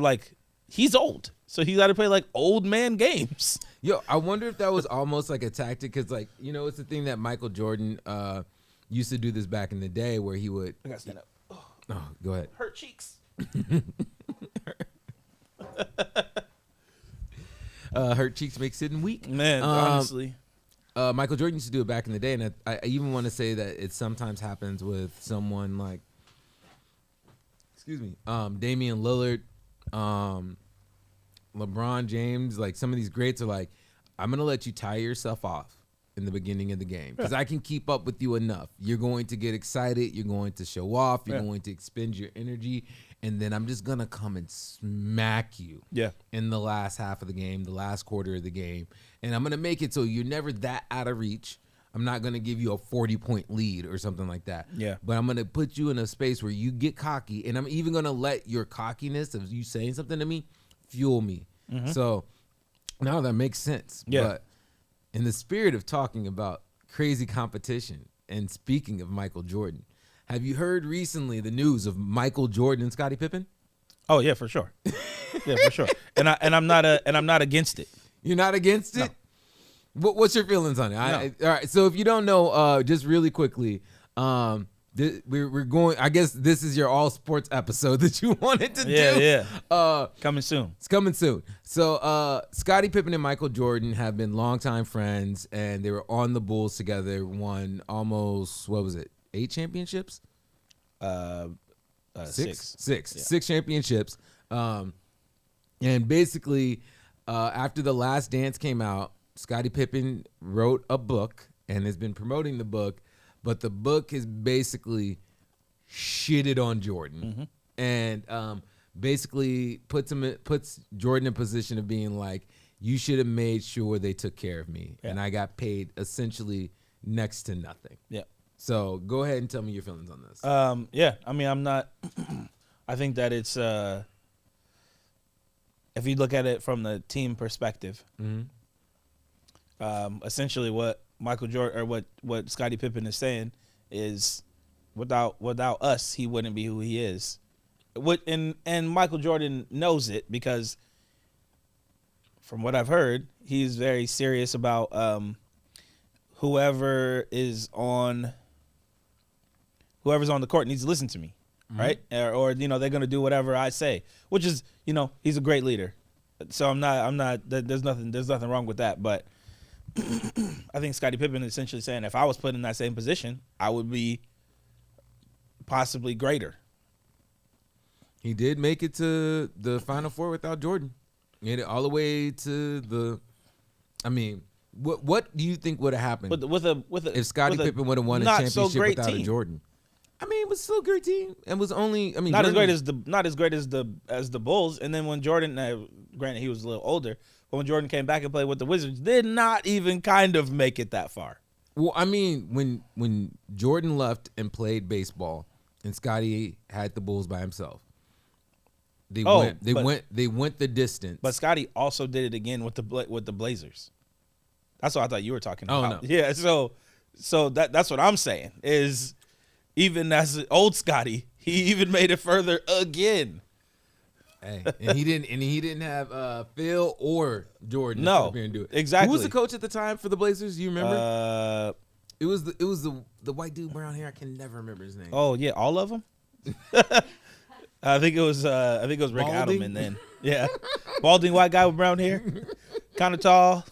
like he's old. So he got to play like old man games. Yo, I wonder if that was almost like a tactic because, like, it's the thing that Michael Jordan used to do this back in the day where he would. I got to stand up. Oh, go ahead. Hurt cheeks. Hurt cheeks make sitting weak. Man, honestly. Michael Jordan used to do it back in the day, and I even want to say that it sometimes happens with someone like, Damian Lillard. LeBron James, like some of these greats are like, I'm going to let you tire yourself off in the beginning of the game because I can keep up with you enough. You're going to get excited. You're going to show off. You're going to expend your energy. And then I'm just going to come and smack you in the last half of the game, the last quarter of the game. And I'm going to make it so you're never that out of reach. I'm not going to give you a 40-point lead or something like that. Yeah. But I'm going to put you in a space where you get cocky. And I'm even going to let your cockiness of you saying something to me fuel me. So now that makes sense. Yeah. But in the spirit of talking about crazy competition and speaking of Michael Jordan, have you heard recently the news of Michael Jordan and Scottie Pippen? Oh yeah, for sure. Yeah, for sure. And I'm not against it. You're not against it? No. What's your feelings on it? No. All right. So if you don't know, just really quickly, we're going. I guess this is your all sports episode that you wanted to do. Yeah. Coming soon. It's coming soon. So Scottie Pippen and Michael Jordan have been longtime friends, and they were on the Bulls together. Won almost 8 championships? 6. Six championships. And basically, after The Last Dance came out, Scottie Pippen wrote a book and has been promoting the book. But the book is basically shitted on Jordan. And basically puts Jordan in a position of being like, you should have made sure they took care of me, and I got paid essentially next to nothing. Yeah. So go ahead and tell me your feelings on this. Yeah. I mean, I'm not. I think that it's if you look at it from the team perspective, essentially what Michael Jordan or what Scottie Pippen is saying is, without us, he wouldn't be who he is. And Michael Jordan knows it because, from what I've heard, he's very serious about whoever's on the court needs to listen to me, right? Or they're gonna do whatever I say, which is he's a great leader. So I'm not. There's nothing wrong with that. But I think Scottie Pippen is essentially saying, if I was put in that same position, I would be possibly greater. He did make it to the Final Four without Jordan. Made it all the way to the. I mean, what do you think would have happened if Scottie Pippen would have won a championship without a Jordan? I mean, it was still a great team, and was only. I mean, not as great as the Bulls. And then when Jordan, granted he was a little older, but when Jordan came back and played with the Wizards, did not even kind of make it that far. Well, I mean, when Jordan left and played baseball, and Scottie had the Bulls by himself. They went the distance. But Scottie also did it again with the Blazers. That's what I thought you were talking about. Oh, no. Yeah, so that's what I'm saying is, even as old Scottie, he even made it further again. Hey, and he didn't have Phil or Jordan to No, come up here and do it. Exactly. Who was the coach at the time for the Blazers? Do you remember? It was the white dude, brown hair. I can never remember his name. Oh yeah, all of them. I think it was Rick Balding? Adelman then. Yeah, balding white guy with brown hair, kind of tall.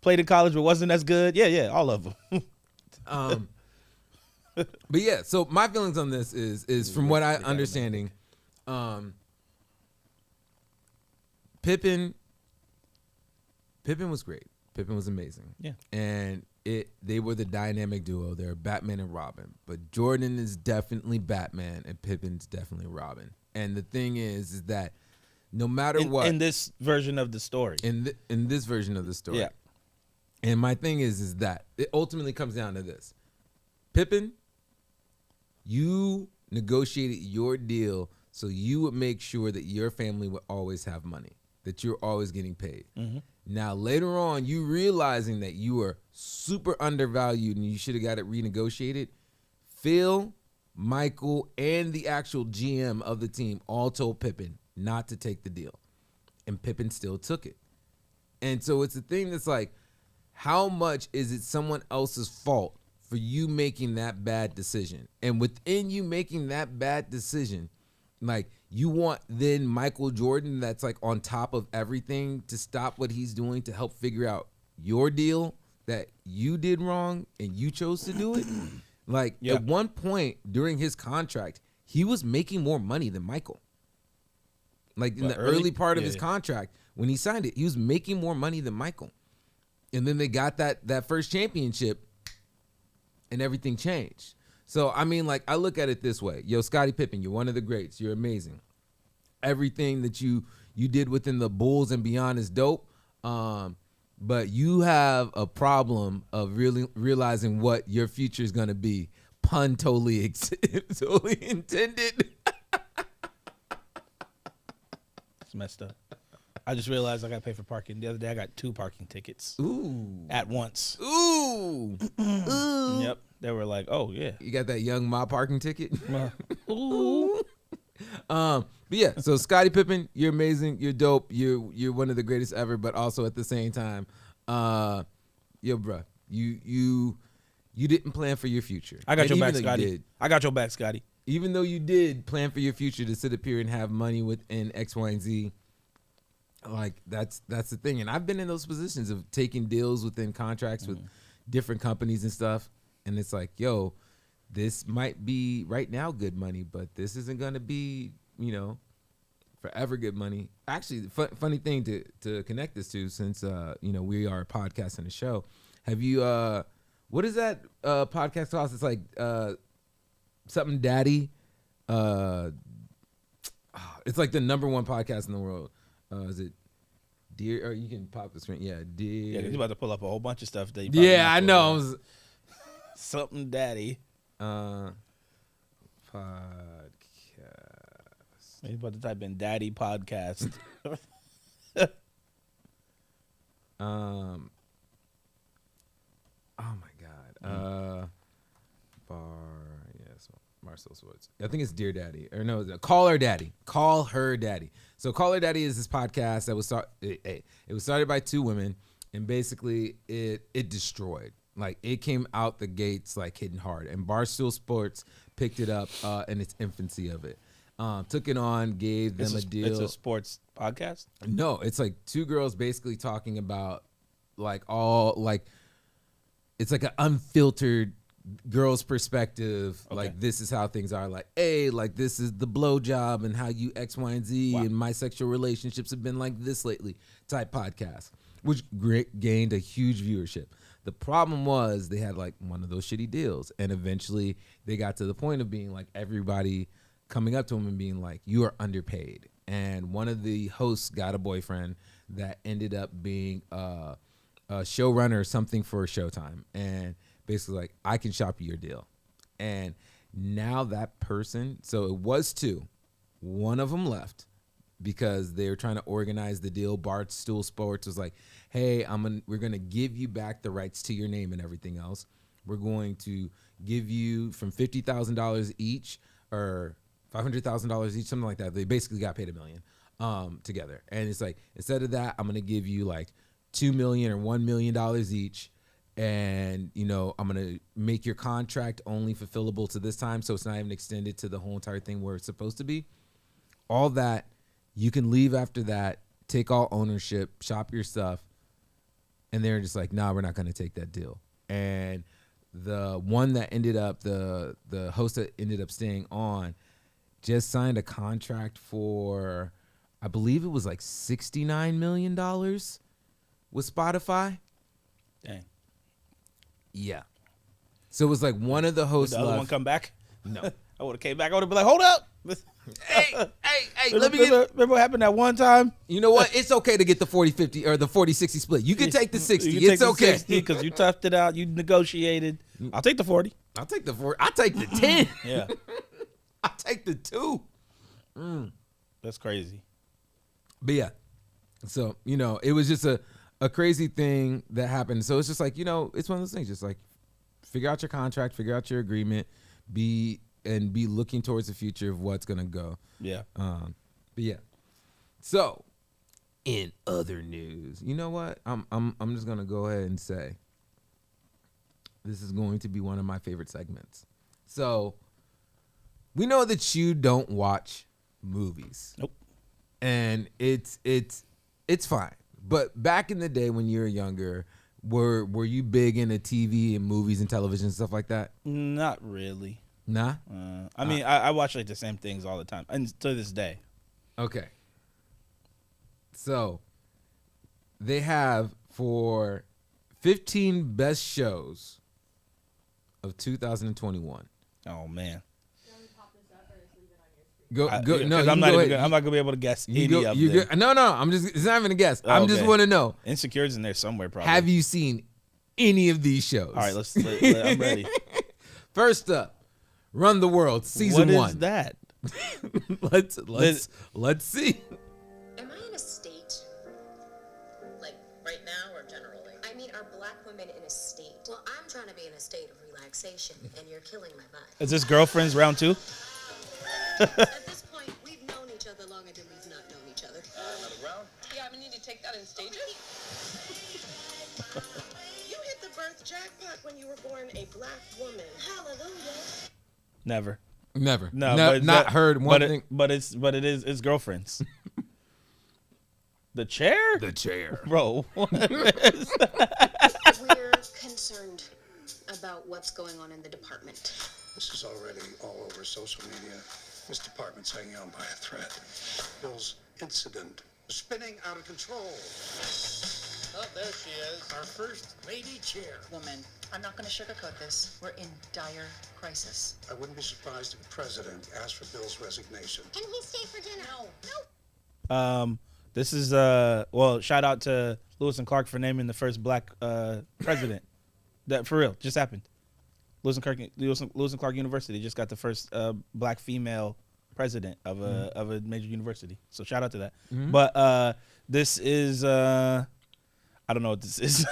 Played in college but wasn't as good. Yeah, all of them. But yeah, so my feelings on this is from what I understanding, Pippen was great. Pippen was amazing. Yeah. And they were the dynamic duo. They're Batman and Robin. But Jordan is definitely Batman and Pippen's definitely Robin. And the thing is that no matter what, in this version of the story. In this version of the story. Yeah. And my thing is that it ultimately comes down to this. Pippen, you negotiated your deal so you would make sure that your family would always have money, that you're always getting paid. Mm-hmm. Now, later on, you realizing that you were super undervalued and you should have got it renegotiated, Phil, Michael, and the actual GM of the team all told Pippen not to take the deal. And Pippen still took it. And so it's a thing that's like, how much is it someone else's fault for you making that bad decision? And within you making that bad decision, like, you want then Michael Jordan that's like on top of everything to stop what he's doing to help figure out your deal that you did wrong and you chose to do it? Like, at one point during his contract, he was making more money than Michael. Like, in the early part of his contract, when he signed it, he was making more money than Michael. And then they got that first championship and everything changed. So, I mean, like, I look at it this way. Yo, Scottie Pippen, you're one of the greats. You're amazing. Everything that you did within the Bulls and beyond is dope. But you have a problem of really realizing what your future is going to be. Pun totally intended. It's messed up. I just realized I got to pay for parking. The other day I got 2 parking tickets. Ooh. At once. Ooh. Ooh. Yep. They were like, oh, yeah. You got that young Ma parking ticket? Ooh. But yeah, so Scottie Pippen, you're amazing. You're dope. You're one of the greatest ever, but also at the same time, yo, bro, you didn't plan for your future. I got your back, Scotty. I got your back, Scotty. Even though you did plan for your future to sit up here and have money within X, Y, and Z, like that's the thing. And I've been in those positions of taking deals within contracts with different companies and stuff. And it's like, yo, this might be right now good money, but this isn't going to be, forever good money. Actually, the funny thing to connect this to, since, we are a podcast and a show. Have you, what is that podcast called? It's like something Daddy. It's like the #1 podcast in the world. Is it Dear? Or you can pop the screen. Yeah, Yeah, Dear. 'cause you about to pull up a whole bunch of stuff. That you probably Yeah, not I pulled know. up. Something daddy. Podcast. He's about to type in daddy podcast. Oh my God. Yes, Marcel Swartz. I think it's Dear Daddy, or no, Call Her Daddy. Call Her Daddy. So Call Her Daddy is this podcast that was it was started by 2 women, and basically it destroyed. Like, it came out the gates like hitting hard, and Barstool Sports picked it up in its infancy of it. Took it on, gave them a deal. It's a sports podcast. No, it's like 2 girls basically talking about like all like it's like an unfiltered girl's perspective. Okay. Like, this is how things are. Like, hey, like, this is the blowjob and how you X, Y, and Z, Wow. and my sexual relationships have been like this lately type podcast, which gained a huge viewership. The problem was they had like one of those shitty deals, and eventually they got to the point of being like everybody coming up to them and being like, you are underpaid. And one of the hosts got a boyfriend that ended up being a showrunner or something for Showtime, and basically like, I can shop you your deal. And now that person, so it was 2, one of them left because they were trying to organize the deal. Barstool Sports was like, hey, we're gonna give you back the rights to your name and everything else. We're going to give you from $50,000 each or $500,000 each, something like that. They basically got paid $1 million together. And it's like, instead of that, I'm gonna give you like $2 million or $1 million each. And, you know, I'm going to make your contract only fulfillable to this time, so it's not even extended to the whole entire thing where it's supposed to be. All that, you can leave after that, take all ownership, shop your stuff. And they're just like, nah, we're not going to take that deal. And the one that ended up, the host that ended up staying on, just signed a contract for, I believe it was like $69 million with Spotify. Dang. Yeah. So it was like one of the hosts Did the other left. one come back? No. I would have came back. I would have been like, hold up. hey, let me get. Remember what happened that one time? You know what? It's okay to get the 40-50 or the 40-60 split. You can take the 60. It's okay. Because you toughed it out. You negotiated. I'll take the 40. I'll take the 40. I'll take the 10. Yeah. I'll take the 2. That's crazy. But yeah. So, you know, it was just a crazy thing that happened. So it's just like, you know, it's one of those things. Just like, figure out your contract, figure out your agreement, be looking towards the future of what's gonna go. Yeah. But yeah. So, in other news, you know what? I'm just gonna go ahead and say this is going to be one of my favorite segments. So, we know that you don't watch movies. Nope. And it's fine. But back in the day when you were younger, were you big into TV and movies and television and stuff like that? Not really. Nah? I mean, I watch like the same things all the time, and to this day. Okay. So, they have for 15 best shows of 2021. Oh man. Go. No, You I'm can not go even. ahead. I'm not gonna be able to guess You any go- of you them. go- No. I'm just. It's not even a guess. Oh, I'm just okay. want to know. Insecure's in there somewhere, probably. Have you seen any of these shows? All right, I'm ready. First up, Run the World season 1. What is that? Let's see. Am I in a state? Like right now or generally? I mean, are black women in a state? Well, I'm trying to be in a state of relaxation, and you're killing my vibe. Is this Girlfriends round 2? At this point, we've known each other longer than we've not known each other. Another round? Yeah, we need to take that and stage it. You hit the birth jackpot when you were born a black woman. Hallelujah. Never. Never. No, No, but not that- heard one but thing. It's Girlfriends. The Chair? The Chair. Bro. We're concerned about what's going on in the department. This is already all over social media. This department's hanging on by a thread. Bill's incident is spinning out of control. Oh, there she is. Our first lady chair. Woman. I'm not going to sugarcoat this. We're in dire crisis. I wouldn't be surprised if the president asked for Bill's resignation. Can he stay for dinner? No. This is shout out to Lewis and Clark for naming the first black president. That for real just happened. Lewis and Clark University just got the first black female president of a major university. So shout out to that. Mm-hmm. But this is I don't know what this is.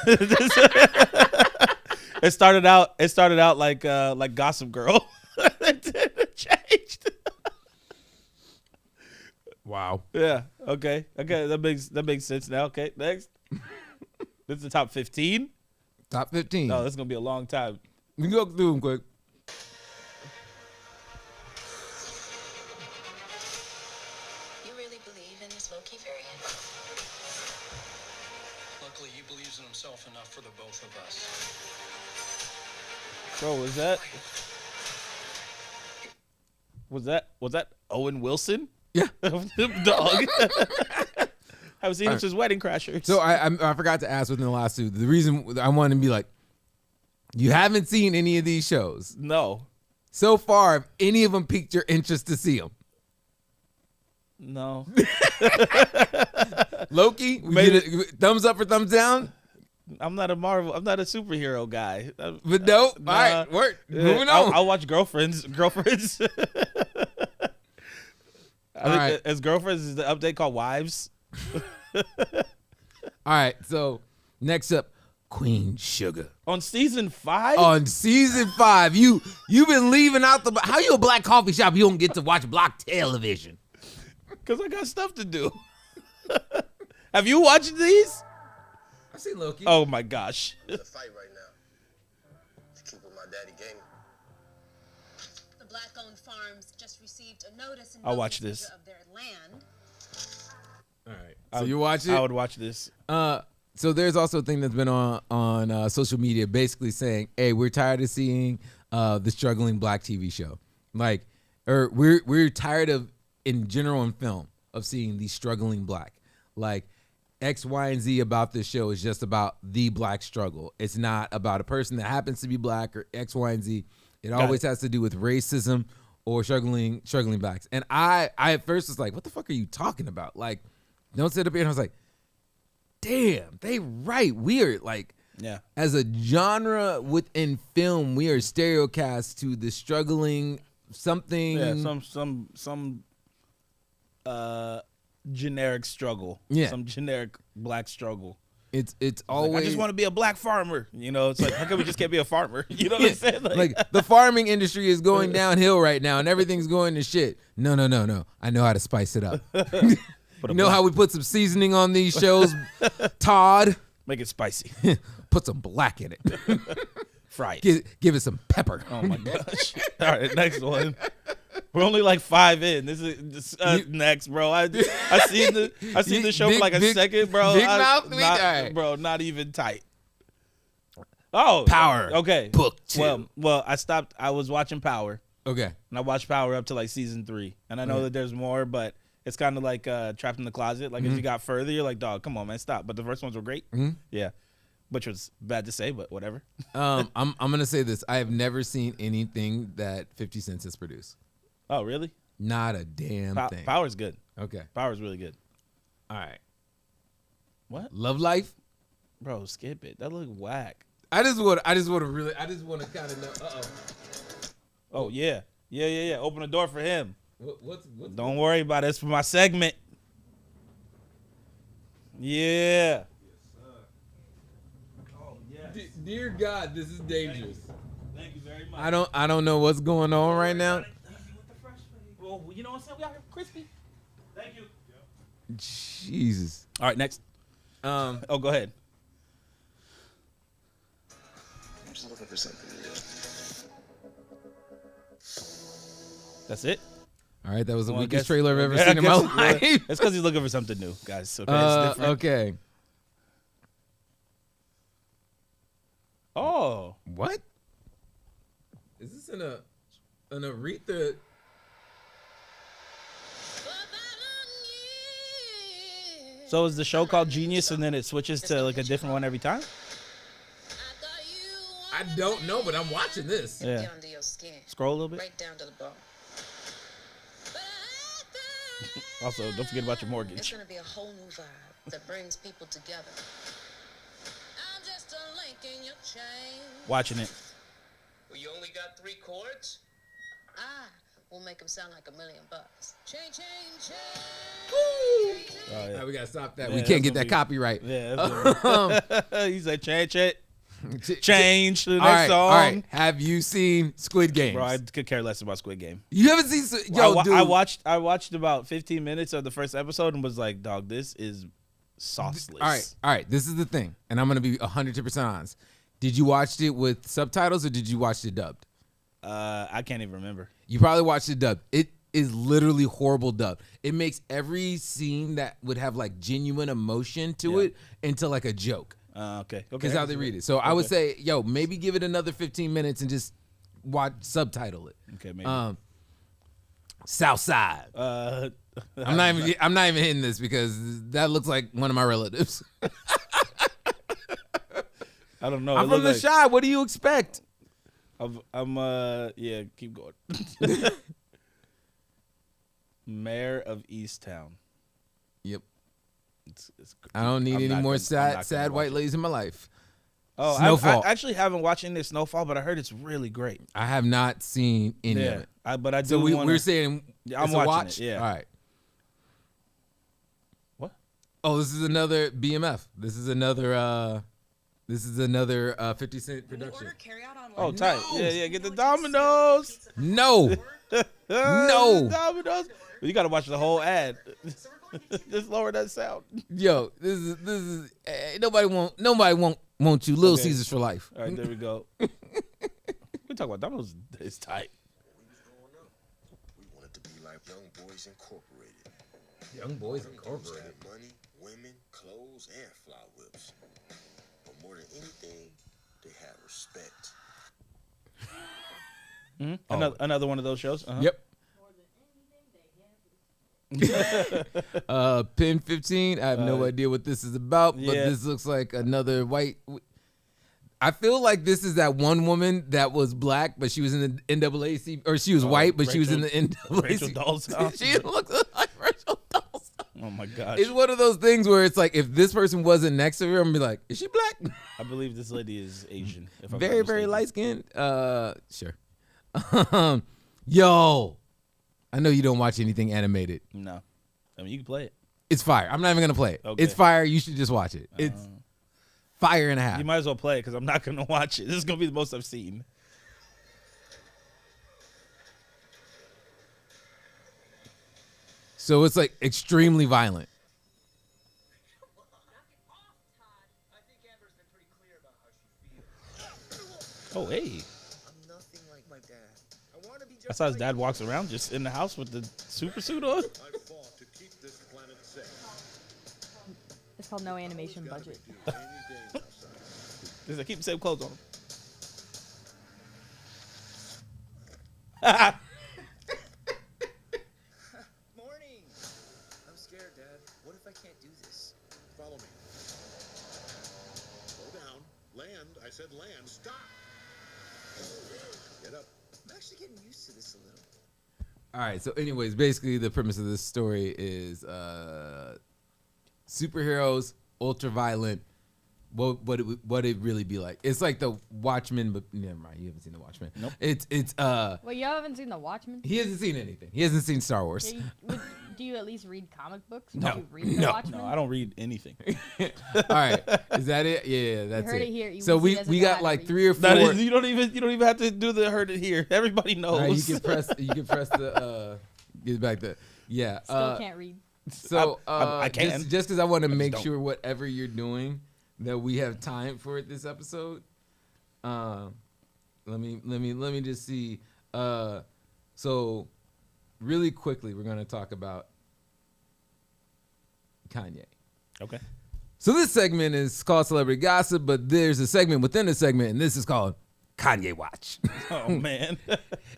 It started out like Gossip Girl. It changed. Wow. Yeah. Okay. That makes sense now. Okay. Next. This is the top 15. Top 15. Oh, this is gonna be a long time. We can go through them quick. You really believe in this Loki variant? Luckily, he believes in himself enough for the both of us. Bro, was that Owen Wilson? Yeah. Dog. Haven't seen him since Wedding Crashers. So I forgot to ask within the last two. The reason I wanted to be like, you haven't seen any of these shows No. so far. Have any of them piqued your interest to see them? No. Loki, we Made get a thumbs up or thumbs down. I'm not a superhero guy. But no, all right, work. Moving on. I'll watch Girlfriends. I think right. as Girlfriends is the update called Wives. All right, so next up, Queen Sugar. On season 5? On season 5, you've been leaving out the. How you a black coffee shop? You don't get to watch black television. Because I got stuff to do. Have you watched these? I see Loki. Oh my gosh. It's a fight right now to keep with my daddy gaming. The black-owned farms just received a notice in I'll watch this. seizure of their land. All right, so you watch it. I would watch this. So there's also a thing that's been on social media, basically saying, "Hey, we're tired of seeing the struggling black TV show. Like, or we're tired of, in general in film, of seeing the struggling black. Like, X, Y, and Z about this show is just about the black struggle. It's not about a person that happens to be black or X, Y, and Z. It always has to do with racism or struggling blacks. And I at first was like, what the fuck are you talking about? Like, don't sit up here. And I was like, damn, they right. We are like, Yeah. as a genre within film, we are stereocast to the struggling something. Yeah, some generic struggle. Yeah. Some generic black struggle. It's Like, always. I just want to be a black farmer. You know, it's like, how come we just can't be a farmer? You know what I'm saying? like the farming industry is going downhill right now, and everything's going to shit. No. I know how to spice it up. You know how we put some seasoning on these shows, Todd? make it spicy. Put some black in it. Fry it. Give it some pepper. Oh my gosh. All right, next one. We're only like 5 in. This is next, bro. I seen the show for like a second, bro. Big mouth? All right. Bro, not even tight. Oh, Power. Okay. Book 2. Well, I stopped. I was watching Power, Okay. and I watched Power up to like season 3, and I know that there's more, but it's kind of like Trapped in the Closet. Like as you got further, you're like, dog, come on, man, stop. But the first ones were great. Yeah, which was bad to say, but whatever. I'm gonna say this. I have never seen anything that 50 Cent has produced. Oh, really? Not a damn thing. Power's good. Okay. Power's really good. All right. What? Love Life. Bro, skip it. That look whack. I just want to kind of know. Oh yeah. Open the door for him. What's Don't worry about it. It's for my segment. Yeah. Oh yes. Dear God, this is dangerous. Thank you very much. I don't know what's going on right now. Well, you know what I'm saying? We out here crispy. Thank you. Jesus. All right, next. Oh, go ahead. I'm just looking for something real. That's it. All right, that was the Well, I weakest guess- trailer I've ever I seen in my guess- life. It's because he's looking for something new, guys. Okay, it's different. Okay. Oh, What? Is this an Aretha? so is the show called Genius, and then it switches to like a different one every time? I don't know, but I'm watching this. Get Yeah. under your skin. Scroll a little bit. Right down to the bone. Also, don't forget about your It's mortgage. gonna be a whole new vibe that brings people together. I'm just a link in your chain. Watching it. Well, you only got 3 chords? We'll make them sound like $1 million. Chain, chain, chain. Oh, All yeah. right, we gotta stop that. Yeah, we that's can't get gonna that be- copyright. Yeah. That's gonna be- He said, change to the All next right, song. all right. Have you seen Squid Games? Bro, I could care less about Squid Game. You haven't seen? Yo, dude. I watched about 15 minutes of the first episode and was like, dog, this is sauceless. All right. This is the thing, and I'm gonna be 100% honest. Did you watch it with subtitles or did you watch it dubbed? I can't even remember. You probably watched it dubbed. It is literally horrible dubbed. It makes every scene that would have like genuine emotion to Yeah. it into like a joke. Okay. Because how they read it. So I would say, yo, maybe give it another 15 minutes and just subtitle it. Okay, maybe. Southside. I'm not even hitting this because that looks like one of my relatives. I don't know. I'm It from looked the like- Shy. What do you expect? Yeah, keep going. Mayor of Easttown. Yep. It's I don't need I'm any not more gonna- I'm not gonna sad watch white it. ladies in my life. Oh, Snowfall. I actually haven't watched any Snowfall, but I heard it's really great. I have not seen any of it. But I do So wanna, we're saying Yeah, I'm it's a watching watch? it, yeah. All right. What? Oh, this is another BMF. This is another 50 Cent production. Oh, tight. Yeah, get the Domino's. No. No. Domino's. You got to watch the whole ad. Just lower that sound. Yo, this is nobody want you. Little Okay. Caesars for life. All right, there we go. We talk about Domino's. It's tight. We wanted to be like Young Boys Incorporated. Young Boys Those had money, women, clothes, and fly whips. But more than anything, they had respect. Another one of those shows. Uh-huh. Yep. Pin 15. I have no idea what this is about, but yeah. this looks like another white. I feel like this is that one woman that was black, but she was in the NAACP, or she was white, but she was in the NAACP. Rachel Dolezal. She looks like Rachel Dolezal. Oh my gosh. It's one of those things where it's like, if this person wasn't next to her, I'm gonna be like, is she black? I believe this lady is Asian. If I'm Very, not very mistaken. light skinned. Sure. Yo, I know you don't watch anything animated. No. I mean, you can play it. It's fire. I'm not even gonna play it. Okay. It's fire. You should just watch it. It's fire and a half. You might as well play it because I'm not going to watch it. This is going to be the most I've seen. So it's like extremely violent. Oh, hey. I'm nothing like my dad. I want to be I just saw his dad walks around just in the house with the super suit on. I fought to keep this planet safe. It's called No Animation Budget. Does I keep the same clothes on him? Morning. I'm scared, Dad. What if I can't do this? Follow me. Slow down. Land. I said land. Stop. Get up. I'm actually getting used to this a little. All right. So, anyways, basically the premise of this story is superheroes, ultra violent. What it really be like? It's like the Watchmen, but never mind. You haven't seen the Watchmen. Nope. It's Well, you haven't seen The Watchmen? he hasn't seen anything. He hasn't seen Star Wars. Do you at least read comic books? No. Do you read The No. Watchmen? No, I don't read anything. All right. Is that it? Yeah, that's heard it. it here. You So see it as a we guy got to like read. 3 or 4. That is, you don't even have to do the heard it here. Everybody knows. All right, you can press the get back the yeah. Still can't read. So I can. just because I want to make don't. sure whatever you're doing that we have time for it this episode. Let me just see. So really quickly, we're gonna talk about Kanye. Okay. So this segment is called Celebrity Gossip, but there's a segment within the segment, and this is called Kanye Watch. Oh man.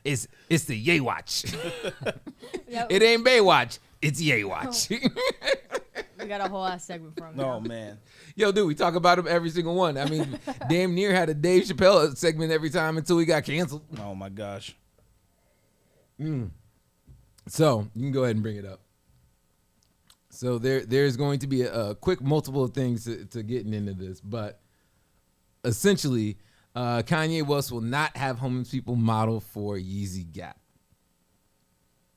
It's the Ye Watch. Yep. It ain't Baywatch. It's Ye Watch. We got a whole ass segment from him. No, now. man. Yo, dude, we talk about him every single one. I mean, damn near had a Dave Chappelle segment every time until he got canceled. Oh my gosh. So you can go ahead and bring it up. So there's going to be a quick multiple of things to getting into this, but essentially, Kanye West will not have homeless people model for Yeezy Gap.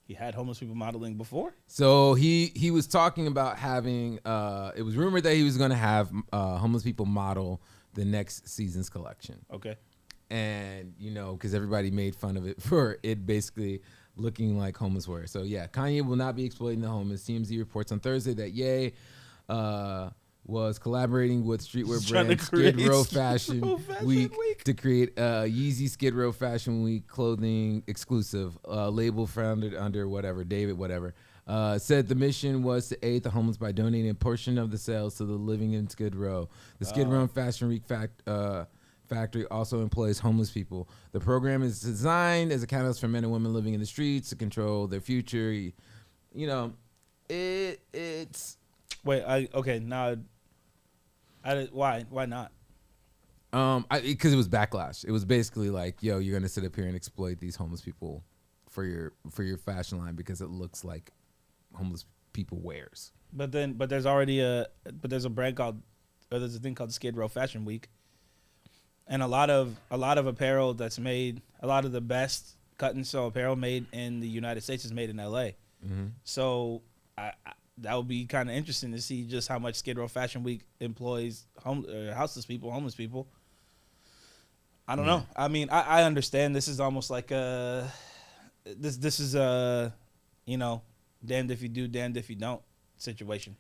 He had homeless people modeling before? So he was talking about having. It was rumored that he was going to have homeless people model the next season's collection. Okay. And because everybody made fun of it for it basically looking like homeless wear. So yeah, Kanye will not be exploiting the homeless. TMZ reports on Thursday that Ye was collaborating with streetwear brand Skid Row Fashion Week to create Yeezy Skid Row Fashion Week clothing exclusive label founded under David whatever. Said the mission was to aid the homeless by donating a portion of the sales to the Living in Skid Row. The Skid Row Fashion Week factory also employs homeless people. The program is designed as a catalyst for men and women living in the streets to control their future. It's Wait, okay, now why not? Because it was backlash. It was basically like, yo, you're gonna sit up here and exploit these homeless people for your fashion line because it looks like homeless people wears. But there's a brand called, or there's a thing called Skid Row Fashion Week, and a lot of apparel that's made, a lot of the best cut and sew apparel made in the United States is made in LA. Mm-hmm. So that would be kind of interesting to see just how much Skid Row Fashion Week employs homeless people. I don't know. I mean, I understand this is almost like this is a, damned if you do, damned if you don't situation.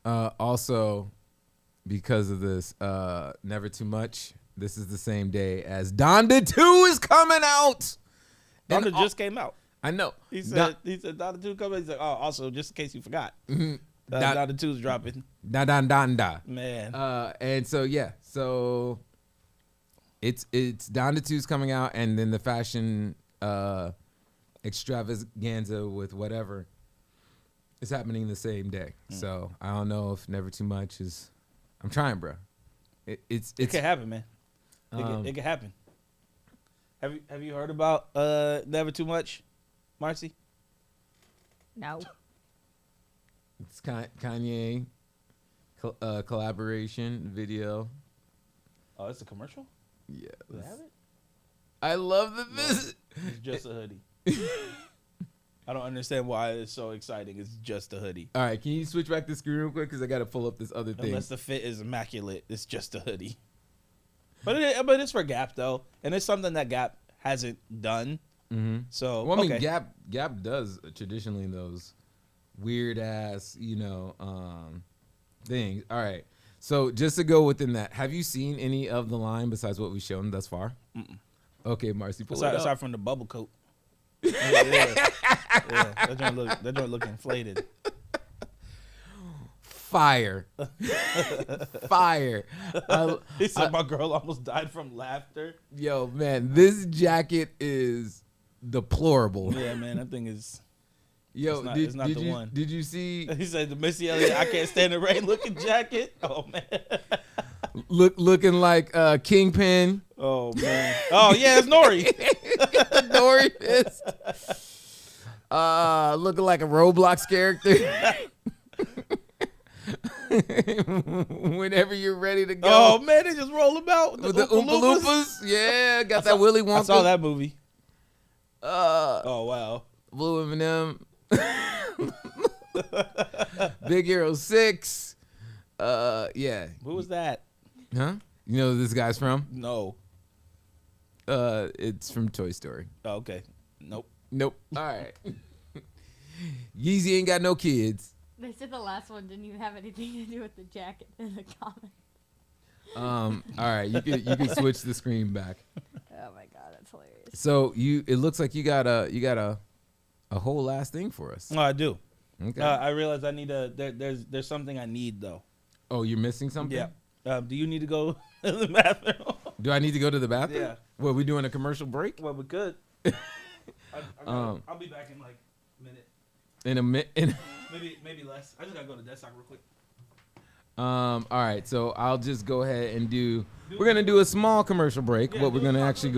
Also, because of this, Never Too Much. This is the same day as Donda 2 is coming out. Donda just came out. I know. He said Donda 2 coming. He's like, oh, also just in case you forgot, Donda 2's dropping. Da. Man. And so yeah, so it's Donda 2's coming out, and then the fashion extravaganza with whatever is happening the same day. So I don't know if Never Too Much is. I'm trying, bro. It could happen, man. It could happen. Have you heard about Never Too Much, Marcy? No. It's Kanye collaboration video. Oh, it's a commercial? Yeah. Do they have it? I love that this. It's just a hoodie. I don't understand why it's so exciting. It's just a hoodie. All right, can you switch back the screen real quick? Because I got to pull up this other thing. Unless the fit is immaculate, it's just a hoodie. But it's for Gap, though. And it's something that Gap hasn't done. Mm-hmm. So, well, I mean, okay. Gap does traditionally those weird ass, things. All right. So just to go within that, have you seen any of the line besides what we've shown thus far? Mm-mm. Okay, Marcy, pull it up. Aside from the bubble coat. Yeah. That joint look inflated. Fire. Fire. He said my girl almost died from laughter. Yo, man, this jacket is deplorable. Yeah, man, that thing is. Yo, it's not the one. Did you see? He said the Missy Elliott "I Can't Stand the Rain" looking jacket. Oh man. Looking like Kingpin. Oh man. Oh yeah, it's Nori. Nori is. Looking like a Roblox character. Whenever you're ready to go. Oh man, they just roll them out with the Oompa Loompas. Yeah, got that Willy Wonka. I saw that movie. Oh wow. Blue M&M. Big Hero 6. Yeah. Who was that? Huh? You know who this guy's from? No. It's from Toy Story. Oh, okay. Nope. All right. Yeezy ain't got no kids. They said the last one didn't even have anything to do with the jacket in the comment. All right, you can switch the screen back. Oh my god, that's hilarious. So it looks like you got a whole last thing for us. Oh, I do. Okay. I realize I need there's something I need though. Oh, you're missing something? Yeah. Do you need to go to the bathroom? Do I need to go to the bathroom? Yeah. What, we doing a commercial break? Well, we could. I'll be back in like a minute. In a minute. Maybe less. I just gotta go to the desk real quick. All right, so I'll just go ahead and we're gonna do a small commercial break. What we're actually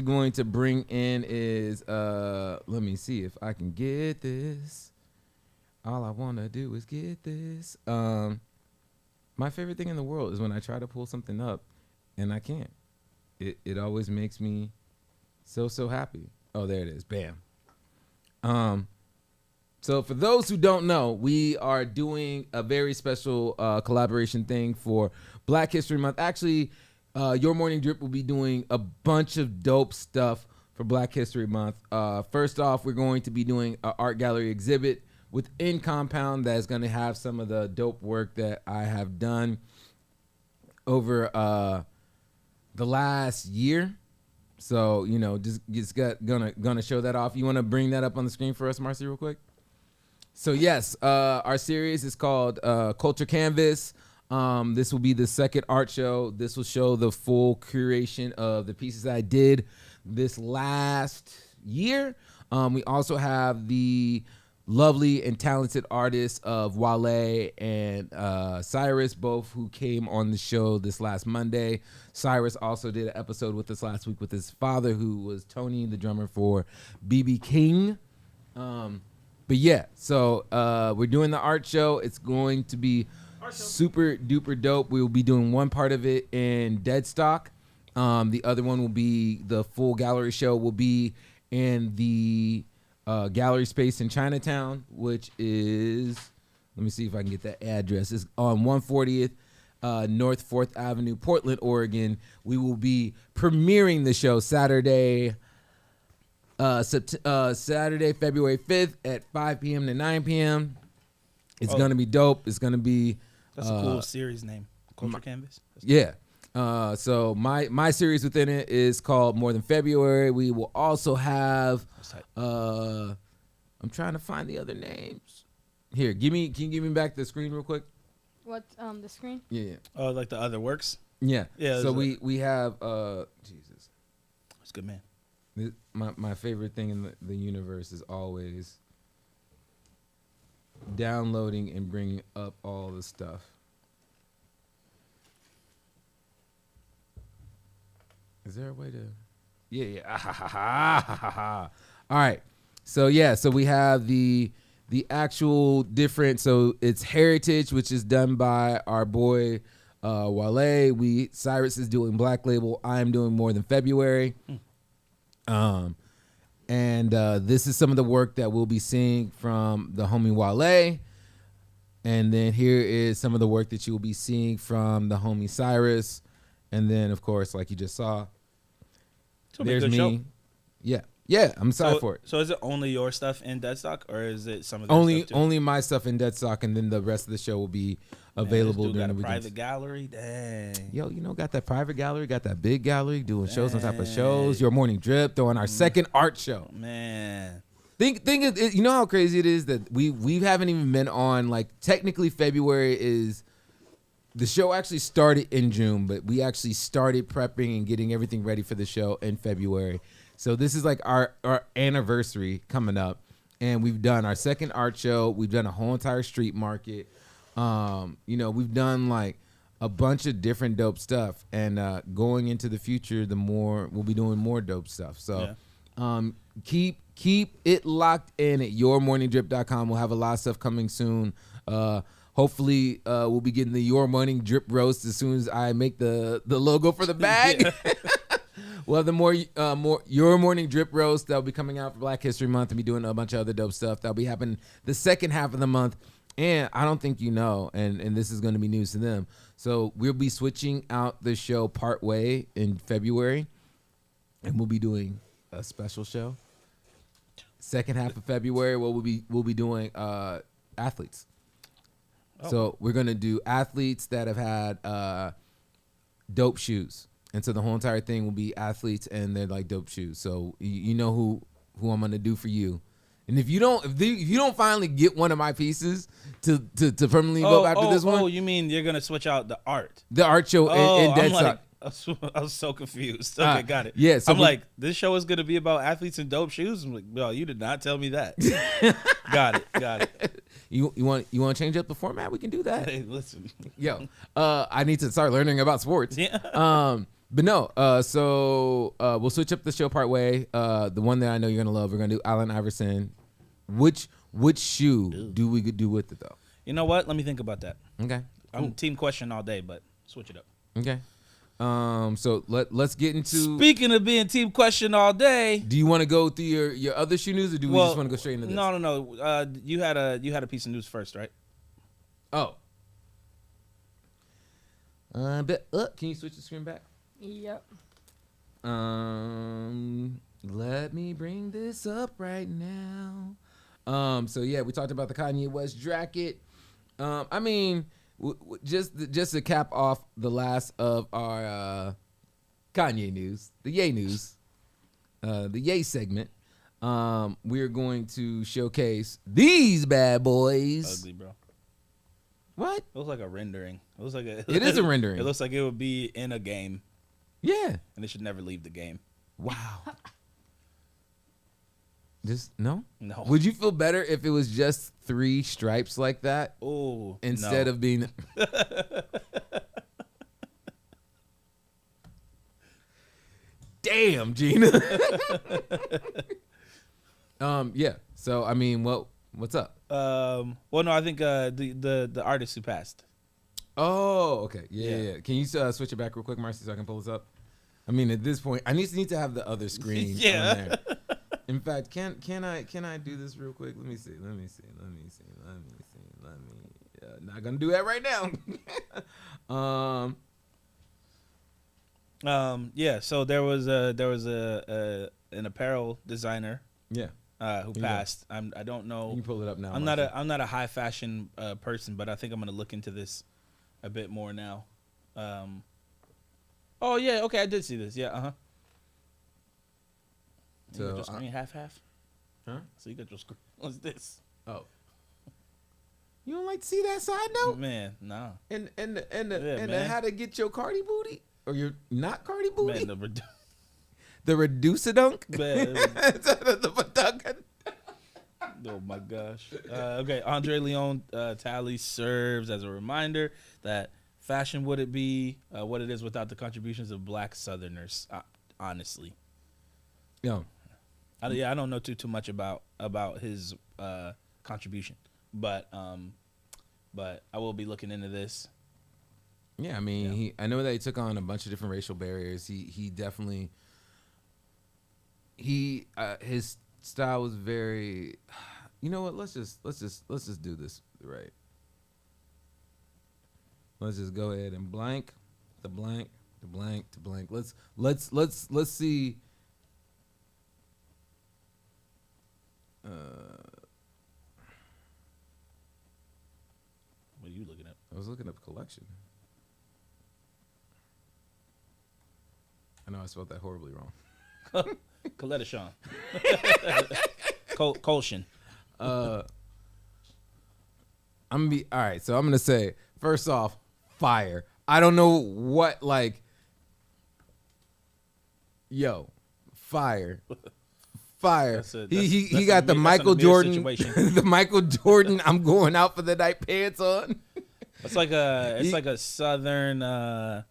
going to bring in is let me see if I can get this. All I wanna do is get this. My favorite thing in the world is when I try to pull something up and I can't. It always makes me so happy. Oh, there it is. Bam. So for those who don't know, we are doing a very special collaboration thing for Black History Month. Actually, Your Morning Drip will be doing a bunch of dope stuff for Black History Month. First off, we're going to be doing an art gallery exhibit within Compound that is going to have some of the dope work that I have done over the last year. So, you know, just gonna show that off. You want to bring that up on the screen for us, Marcy, real quick? So yes, our series is called Culture Canvas. This will be the second art show. This will show the full curation of the pieces that I did this last year. We also have the lovely and talented artists of Wale and Cyrus, both who came on the show this last Monday. Cyrus also did an episode with us last week with his father, who was Tony, the drummer for BB King. But yeah, so we're doing the art show. It's going to be super duper dope. We will be doing one part of it in Deadstock. The other one will be the full gallery show will be in the gallery space in Chinatown, which is, let me see if I can get that address. It's on 140th North 4th Avenue, Portland, Oregon. We will be premiering the show Saturday, February 5th at 5 p.m. to 9 p.m. It's going to be dope. It's going to be... That's a cool series name. Culture Canvas? Yeah. So my series within it is called More Than February. We will also have... I'm trying to find the other names. Here, can you give me back the screen real quick? What, the screen? Yeah. Oh, like the other works? Yeah. Yeah. So we have... Jesus. That's good, man. My favorite thing in the universe is always downloading and bringing up all the stuff. Is there a way to? Yeah. All right. So we have the actual different. So it's Heritage, which is done by our boy Wale. Cyrus is doing Black Label. I am doing More Than February. And this is some of the work that we'll be seeing from the homie Wale. And then here is some of the work that you will be seeing from the homie Cyrus. And then, of course, like you just saw, there's me. Show. Yeah, I'm excited for it. So is it only your stuff in Deadstock, or is it some of the stuff too? Only my stuff in Deadstock, and then the rest of the show will be available during the weekends. Private gallery, dang. Yo, got that private gallery, got that big gallery, doing shows on top of shows. Your Morning Drip, throwing our second art show. Man, think you know how crazy it is that we haven't even been on, like, technically February is. The show actually started in June, but we actually started prepping and getting everything ready for the show in February. So this is like our anniversary coming up, and we've done our second art show. We've done a whole entire street market. We've done like a bunch of different dope stuff, and going into the future, we'll be doing more dope stuff. So keep it locked in at yourmorningdrip.com. We'll have a lot of stuff coming soon. Hopefully, we'll be getting the Your Morning Drip roast as soon as I make the logo for the bag. We'll have the more Your Morning Drip roast that'll be coming out for Black History Month, and be doing a bunch of other dope stuff that'll be happening the second half of the month. And I don't think you know, and this is going to be news to them. So we'll be switching out the show part way in February, and we'll be doing a special show. Second half of February, we'll be doing athletes. Oh. So we're gonna do athletes that have had dope shoes, and so the whole entire thing will be athletes and they're like dope shoes. So you know who I'm gonna do for you. And if you don't finally get one of my pieces to permanently go after this one. Oh, you mean you're gonna switch out the art? The art show in Deadstock. I was so confused. Okay, got it. Yeah, so I'm like, this show is gonna be about athletes and dope shoes. I'm like, no, you did not tell me that. Got it. You want to change up the format? We can do that. Hey, listen. Yo, I need to start learning about sports. Yeah. But no, so we'll switch up the show part way. The one that I know you're gonna love, we're gonna do Allen Iverson. Which shoe do we do with it though? You know what? Let me think about that. Okay. I'm team question all day, but switch it up. Okay. So let's get into. Speaking of being team question all day. Do you want to go through your other shoe news, or do we just want to go straight into this? No. You had a piece of news first, right? Oh. Can you switch the screen back? Yep. Let me bring this up right now. So yeah, we talked about the Kanye West jacket. I mean, just to cap off the last of our Kanye news, the Ye news, the Ye segment. We're going to showcase these bad boys. Ugly, bro. What? It looks like a rendering. It looks like It is a rendering. It looks like it would be in a game. Yeah. And it should never leave the game. Wow. No? No. Would you feel better if it was just 3 stripes like that? Oh, instead of being. Damn, Gina. Yeah. So I mean, what's up? Well, no, I think the artist who passed. Oh, okay. Yeah. Can you switch it back real quick, Marcy, so I can pull this up? I mean, at this point, I need to have the other screen. Yeah. On there. In fact, can I do this real quick? Let me see. Not gonna do that right now. Yeah. So there was an apparel designer. Yeah. Who passed? I don't know. You can pull it up now. I'm not a high fashion person, but I think I'm gonna look into this a bit more now. Oh yeah. Okay, I did see this. Yeah. So you got your screen half. Huh? So you got your screen. What's this? Oh. You don't like to see that side note? Man, nah. And how to get your Cardi booty? Or your not Cardi booty? Man, the reduce-a-dunk? Man. Oh my gosh. Okay, Andre Leon Talley serves as a reminder that fashion wouldn't be what it is without the contributions of Black Southerners. Honestly. Yeah. I don't know too much about his contribution, but I will be looking into this. Yeah, I mean, I know that he took on a bunch of different racial barriers. He definitely his style was very. You know what? Let's just do this right. Let's just go ahead and blank. Let's see. What are you looking at? I was looking up collection. I know I spelled that horribly wrong. Coletta Sean. Colshin. I'm gonna be all right. So I'm gonna say first off, fire. I don't know what yo, fire. Fire. He got the Michael Jordan, the Michael Jordan. I'm going out for the night pants on. It's like a southern.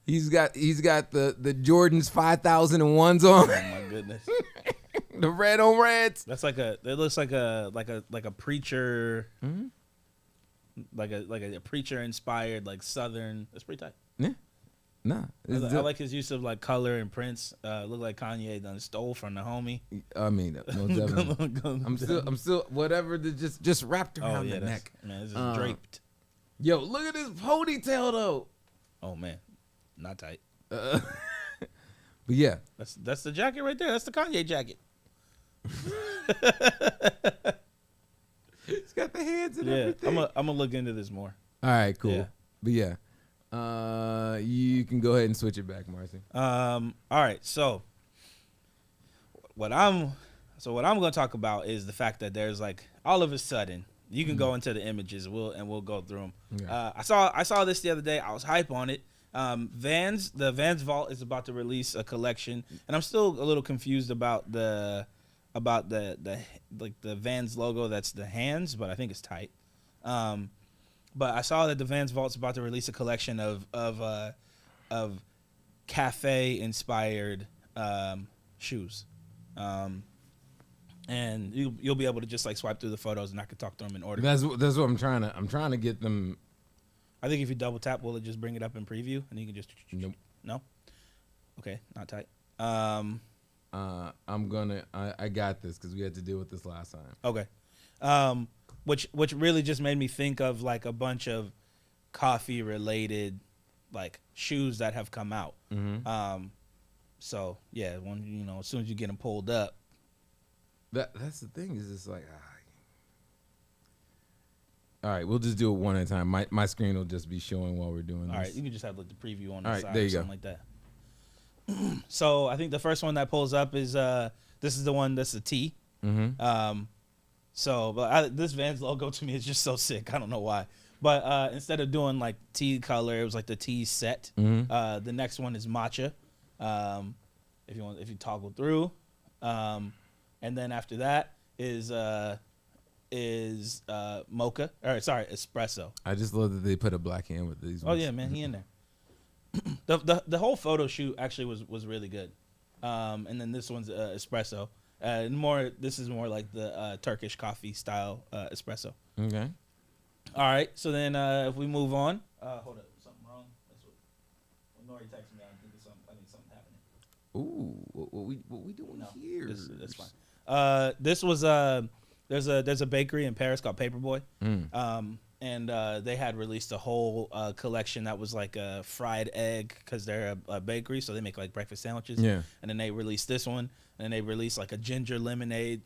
He's got the Jordans 5001s on. Oh my goodness. The red on reds. That's it looks like a preacher. Mm-hmm. Like a preacher inspired southern. That's pretty tight. Yeah. Nah. I like his use of color and prints. Look like Kanye done stole from the homie. I mean, no, definitely. I'm still whatever. Just wrapped around the neck. Man, this is draped. Yo, look at this ponytail though. Oh man, not tight. But yeah, that's the jacket right there. That's the Kanye jacket. It's got the hands and everything. I'm gonna look into this more. All right, cool. Yeah. But yeah, you can go ahead and switch it back, Marcy. All right. So what I'm gonna talk about is the fact that there's all of a sudden. You can go into the images. We'll go through them. Okay. I saw this the other day. I was hype on it. The Vans Vault is about to release a collection, and I'm still a little confused about the Vans logo. That's the hands, but I think it's tight. But I saw that the Vans Vault's about to release a collection of cafe inspired shoes. And you'll be able to just like swipe through the photos, and I could talk to them in order. That's what I'm trying to get them. I think if you double tap, will it just bring it up in preview, and you can just Nope. No. Okay, not tight. I got this because we had to deal with this last time. Okay. Which really just made me think of like a bunch of coffee related like shoes that have come out. So yeah, as soon as you get them pulled up. That's the thing is it's like, all right, we'll just do it one at a time. My screen will just be showing while we're doing this. All right, you can just have like the preview on the all right, side there or you something go. like that. So I think the first one that pulls up is this is the one that's a T. So but this Vans logo to me is just so sick. I don't know why. But instead of doing like T color, it was like the T set. The next one is matcha. If you toggle through. And then after that is mocha, or sorry, espresso. I just love that they put a black hand with these. Oh yeah, man, he in there. The whole photo shoot actually was really good. And then this one's espresso. This is more like the Turkish coffee style espresso. Okay. All right, so then if we move on, hold up, something wrong. That's what Nori texted me. I think something happening. Ooh, what we doing here? That's fine. This was there's a bakery in Paris called Paperboy, and they had released a whole collection that was like a fried egg because they're a bakery, so they make like breakfast sandwiches. Yeah. And then they released this one, and then they released like a ginger lemonade.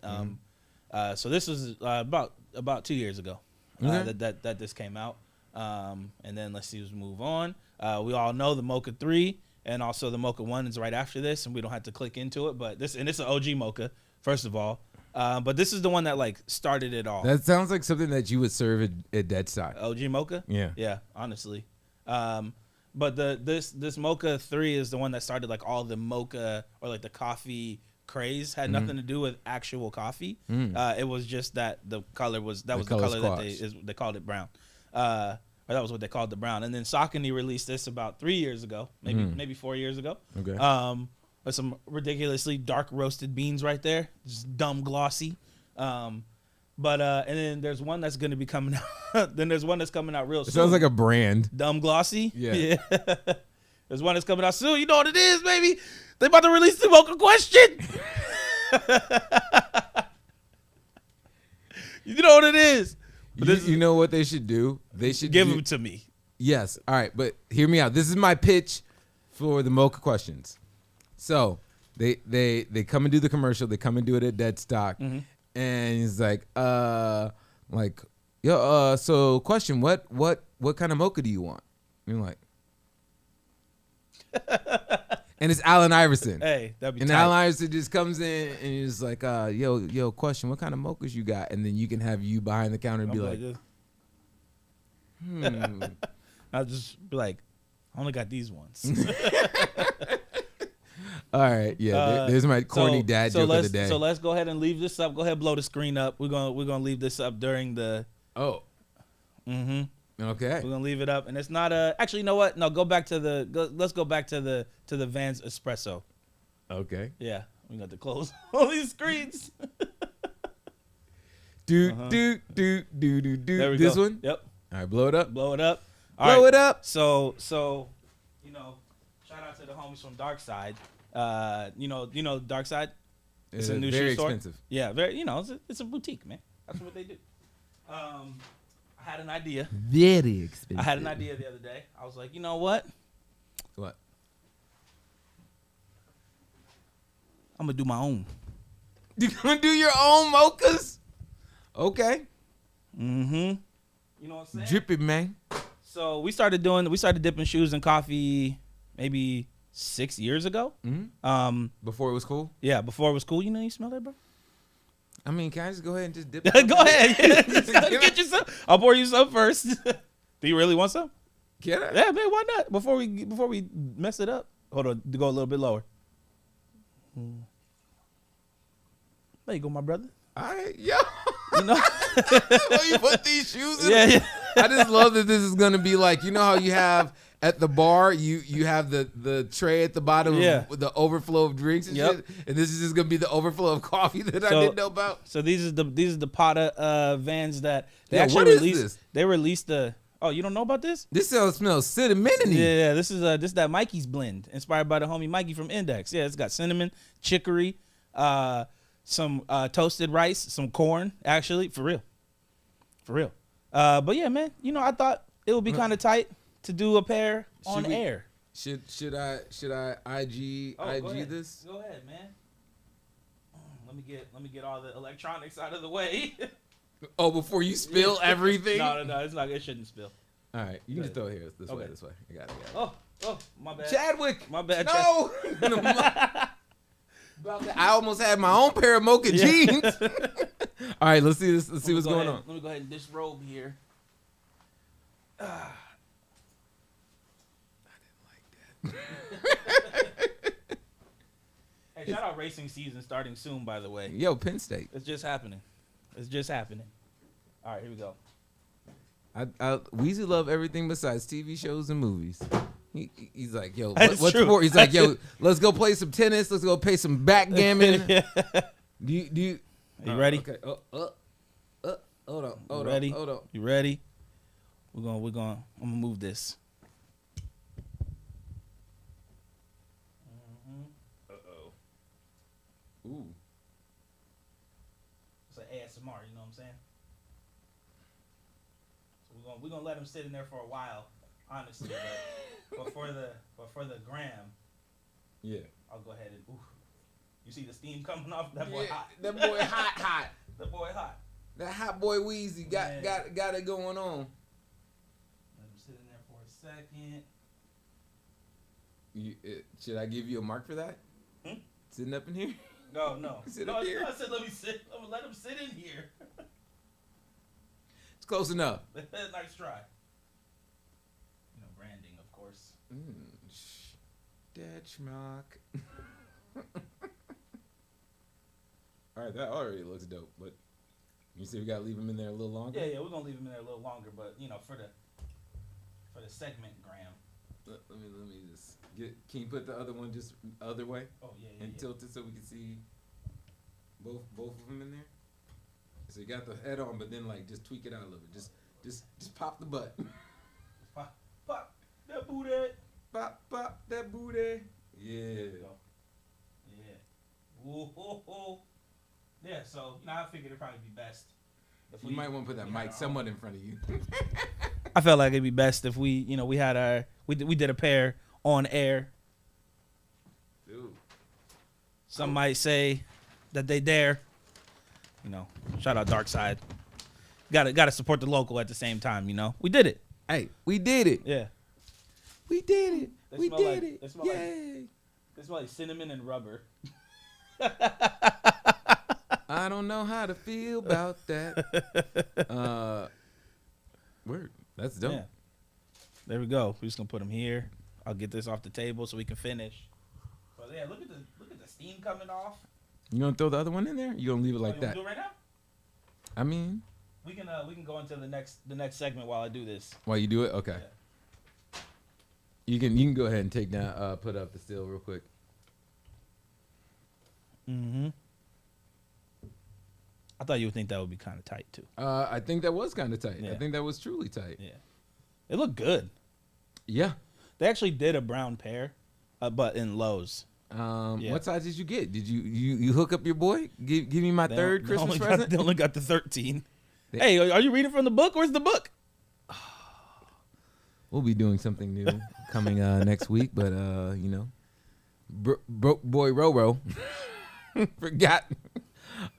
So this was about 2 years ago that this came out. And then let's move on. We all know the Mocha 3 and also the Mocha 1 is right after this, and we don't have to click into it. But it's an OG Mocha. First of all, but this is the one that like started it all. That sounds like something that you would serve at Dead Stock. OG Mocha. Yeah, honestly. But this Mocha 3 is the one that started like all the mocha or like the coffee craze. Had nothing to do with actual coffee. It was just that the color was the color that they called it brown. Or that was what they called the brown. And then Saucony released this about 3 years ago, maybe 4 years ago. Okay. With some ridiculously dark roasted beans right there, just dumb glossy. And then there's one that's going to be coming out. Then there's one that's coming out real soon. It sounds like a brand. Dumb glossy. Yeah. There's one that's coming out soon. You know what it is, baby? They about to release the Mocha Question. You know what it is. You know what they should do? They should give them to me. Yes. All right, but hear me out. This is my pitch for the Mocha Questions. So they come and do the commercial. They come and do it at Dead Stock, and he's like, so question, what kind of mocha do you want? And you're like, and it's Allen Iverson. Hey, that'd be and tight. Allen Iverson just comes in and he's like, yo, question, what kind of mochas you got? And then you can have you behind the counter and be like, I'll just be like, I only got these ones. all right, yeah. There's my corny dad joke of the day. So let's go ahead and leave this up. Go ahead, blow the screen up. We're gonna leave this up during the. Oh. Mm-hmm. Okay. We're gonna leave it up, and it's not a. Actually, you know what? No, let's go back to the Vans Espresso. Okay. Yeah, we got to close all these screens. Do. This go. one. Yep. All right, blow it up. Blow it up. Blow it up. So shout out to the homies from Dark Side. You know Dark Side. It's a new very shoe store. expensive. Yeah, very. It's a boutique, man. That's what they do. I had an idea. Very expensive. I had an idea the other day. I was like, you know what? What? I'm gonna do my own. You gonna do your own mochas? Okay. Mm-hmm. You know what I'm saying? Dripping, man. So we started dipping shoes in coffee maybe 6 years ago. Mm-hmm. Before it was cool? Yeah, before it was cool. You smell that, bro? I mean, can I just go ahead and just dip? Go ahead. Yeah, just get you some. I'll pour you some first. Do you really want some? Can I? Yeah, man. Why not? Before we mess it up. Hold on. Go a little bit lower. There you go, my brother. All right, yo. You know? Well, you put these shoes in. Yeah. I just love that this is gonna be like, you know how you have at the bar, you have the tray at the bottom with the overflow of drinks and shit, and this is just gonna be the overflow of coffee that I didn't know about. So these are the Pata vans that they Yeah, actually what is released. this? They released the. Oh, you don't know about this? This smells cinnamon. Yeah, this is that Mikey's blend, inspired by the homie Mikey from Index. Yeah, it's got cinnamon, chicory, some toasted rice, some corn. Actually, for real. But yeah, man, you know, I thought it would be kind of tight to do a pair on air. Should I IG this? Go ahead, man. Let me get all the electronics out of the way. Oh, before you spill everything? No, it's not. It shouldn't spill. All right, you can just throw it here. This way. I got it. Oh, my bad. Chadwick. My bad. No. I almost had my own pair of mocha jeans. All right, let's see this. Let's see what's going on. Let me go ahead and disrobe here. I didn't like that. Hey, shout out racing season starting soon, by the way. Yo, Penn State. It's just happening. All right, here we go. Weezy love everything besides TV shows and movies. He's like, yo, That's what's true. sport? He's like, yo, let's go play some tennis. Let's go play some backgammon. Yeah. Do you? Are you ready? Okay. Hold on. Ready? Hold on. You ready? I'm gonna move this. Ooh. It's an ASMR, you know what I'm saying? So we're gonna let him sit in there for a while, honestly. But for the gram, Yeah. I'll go ahead and ooh. You see the steam coming off? That boy hot. That boy hot. That boy hot. That hot boy Weezy got it going on. Let him sit in there for a second. Should I give you a mark for that? Sitting up in here? No. Sit No, up here. I said let me sit. I'm gonna let him sit in here. It's close enough. Nice try. You know, branding, of course. Dad schmuck. All right, that already looks dope, but you see we gotta leave him in there a little longer? Yeah, we're gonna leave him in there a little longer, but you know, for the segment gram. Let me just get. Can you put the other one just other way? Oh yeah. And tilt it so we can see both of them in there. So you got the head on, but then like just tweak it out a little bit. Just pop the butt. Pop that booty. Pop that booty. Yeah. Yeah. Ooh. Yeah. So you know, I figured it'd probably be best. You might want to put that mic somewhat in front of you. I felt like it'd be best if we had we did a pair on air. Dude. Some might say that they dare. You know, shout out Dark Side. Got to support the local at the same time. You know, we did it. Hey, we did it. Yeah. We did it. They We smell did like- it. they smell Yay. They smell like cinnamon and rubber. I don't know how to feel about that. Word. That's dope. Yeah. There we go. We're just gonna put them here. I'll get this off the table so we can finish. But yeah, look at the steam coming off. You gonna throw the other one in there? You gonna leave it like You that? wanna do it right now? I mean, We can go into the next segment while I do this. while you do it, okay. Yeah. You can go ahead and take down, put up the still real quick. Mm-hmm. I thought you would think that would be kind of tight too. I think that was kind of tight. Yeah. I think that was truly tight. Yeah. It looked good. Yeah. They actually did a brown pair, but in Lowe's. Yeah. What size did you get? Did you hook up your boy? Give me my third Christmas present. They only got the 13. Hey, are you reading from the book? Where's the book? We'll be doing something new coming next week, but you know, broke boy Roro forgot.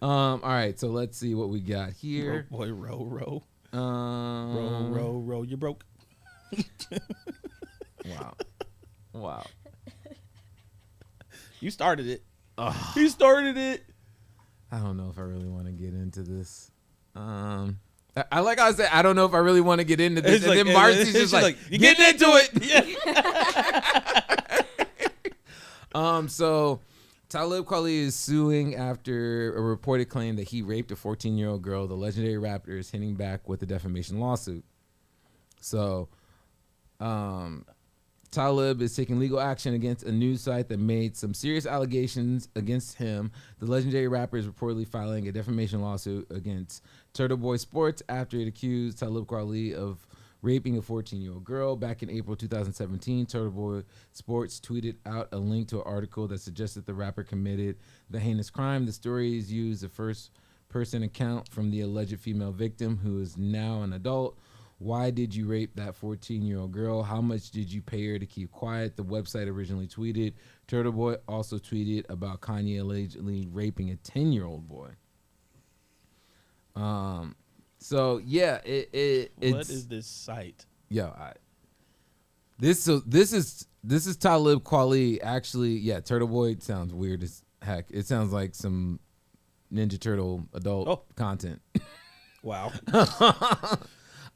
All right, so let's see what we got here. Broke boy row. Um, Row. You broke. Wow. You started it. You started it. I don't know if I really want to get into this. I like how I said I don't know if I really want to get into this, It's and like- then Marcy's just like, you getting into it. Yeah. So Talib Kweli is suing after a reported claim that he raped a 14-year-old girl. The legendary rapper is hitting back with a defamation lawsuit. So, Talib is taking legal action against a news site that made some serious allegations against him. The legendary rapper is reportedly filing a defamation lawsuit against Turtle Boy Sports after it accused Talib Kweli of raping a 14-year-old girl. Back in April 2017, Turtle Boy Sports tweeted out a link to an article that suggested the rapper committed the heinous crime. The story is used a first-person account from the alleged female victim, who is now an adult. Why did you rape that 14-year-old girl? How much did you pay her to keep quiet? The website originally tweeted. Turtle Boy also tweeted about Kanye allegedly raping a 10-year-old boy. So yeah, it's what is this site? Yo, this is Talib Kweli. Actually, yeah, Turtle Boy sounds weird as heck. It sounds like some Ninja Turtle adult content. Wow.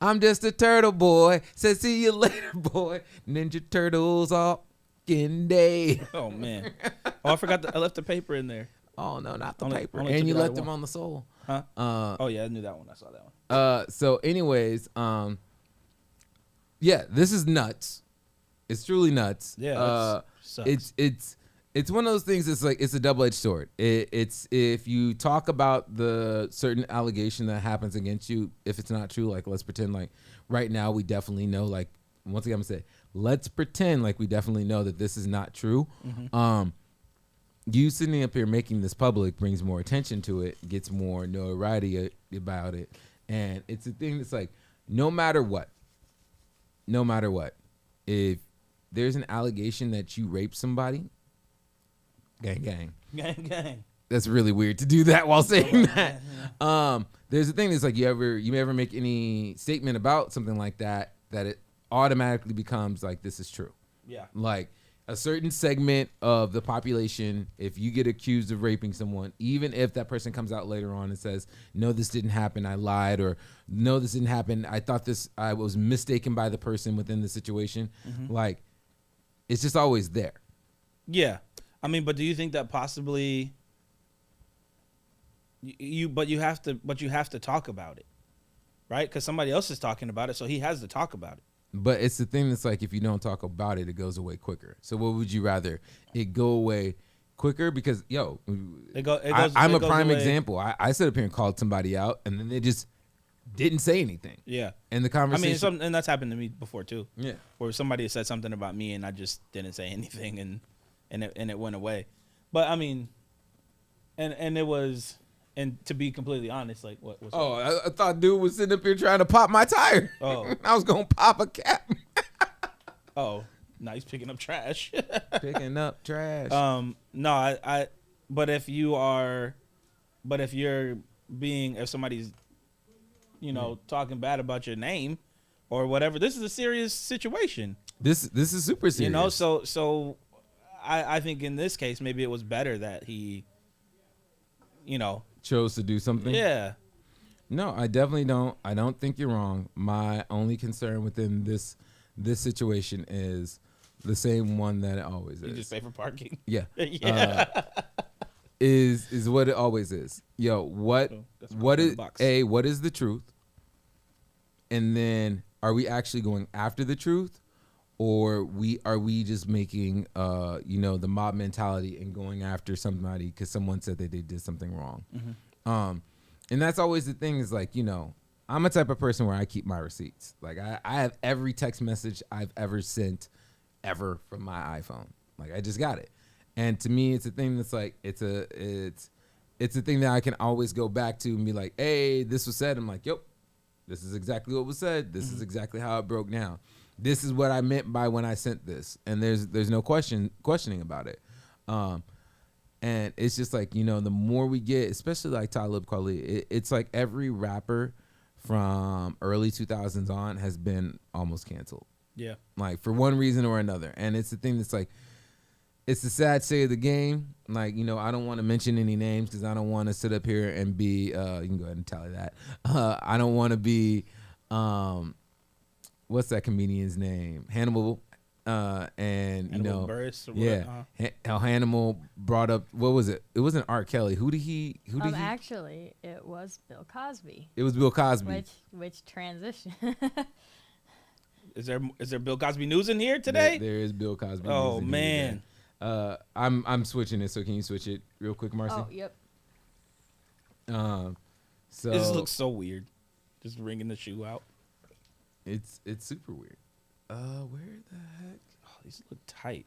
I'm just a turtle boy. Said see you later, boy. Ninja Turtles all fucking day. Oh man. Oh, I forgot. I left the paper in there. Oh no, not the Only- paper. only And took you it out left of them one. on the soul. Huh? Oh yeah, I knew that one. I saw that one. So anyways, yeah, this is nuts. It's truly nuts. Yeah, that's- sucks. It's one of those things. It's like it's a double-edged sword. It's if you talk about the certain allegation that happens against you, if it's not true, like let's pretend like right now we definitely know. Like once again, I'm gonna say, let's pretend like we definitely know that this is not true. Mm-hmm. You sitting up here making this public brings more attention to it, gets more notoriety about it, and it's a thing that's like no matter what, if there's an allegation that you raped somebody. Gang. That's really weird to do that while saying that. There's a thing that's like you ever make any statement about something like that it automatically becomes like this is true. Yeah. Like a certain segment of the population, if you get accused of raping someone, even if that person comes out later on and says, no, this didn't happen, I lied, or no, this didn't happen, I was mistaken by the person within the situation. Like it's just always there. Yeah. I mean, but do you think that possibly you have to talk about it, right? Because somebody else is talking about it, so he has to talk about it. But it's the thing that's like if you don't talk about it, it goes away quicker. So what would you rather? It go away quicker because I'm a prime example. I sit up here and called somebody out, and then they just didn't say anything. Yeah. And the conversation. I mean, and that's happened to me before too. Yeah. Where somebody said something about me, and I just didn't say anything, and it went away. But I mean, and it was, and to be completely honest, like what was I thought dude was sitting up here trying to pop my tire. Oh. I was gonna pop a cap. Oh, now he's picking up trash. Picking up trash. No, I but if you're if somebody's talking bad about your name or whatever, this is a serious situation. This is super serious. So I think in this case maybe it was better that he chose to do something. Yeah. No, I definitely don't. I don't think you're wrong. My only concern within this situation is the same one that it always is. You just pay for parking. Yeah. Yeah. Is what it always is. Yo, what is the truth? And then are we actually going after the truth? Or are we just making the mob mentality and going after somebody because someone said that they did something wrong? And that's always the thing is like, I'm a type of person where I keep my receipts. Like I have every text message I've ever sent ever from my iPhone. Like I just got it. And to me, it's a thing that's like, it's a thing that I can always go back to and be like, hey, this was said. I'm like, yep, this is exactly what was said. This is exactly how it broke down. This is what I meant by when I sent this. And there's no questioning about it. And it's just like, the more we get, especially like Talib Kweli, it's like every rapper from early 2000s on has been almost canceled. Yeah. Like for one reason or another. And it's the thing that's like, it's the sad state of the game. Like, I don't want to mention any names because I don't want to sit up here and be, you can go ahead and tally that. I don't want to be, what's that comedian's name? Hannibal and Hannibal Buress or yeah, how Hannibal brought up what was it? It wasn't R. Kelly. Who did he? Actually, it was Bill Cosby. It was Bill Cosby. Which transition? Is there Bill Cosby news in here today? There is Bill Cosby. Oh news in man. Here I'm switching it. So can you switch it real quick, Marcy? Oh, yep. So This looks so weird. Just wringing the shoe out. It's super weird. Where the heck? Oh, these look tight.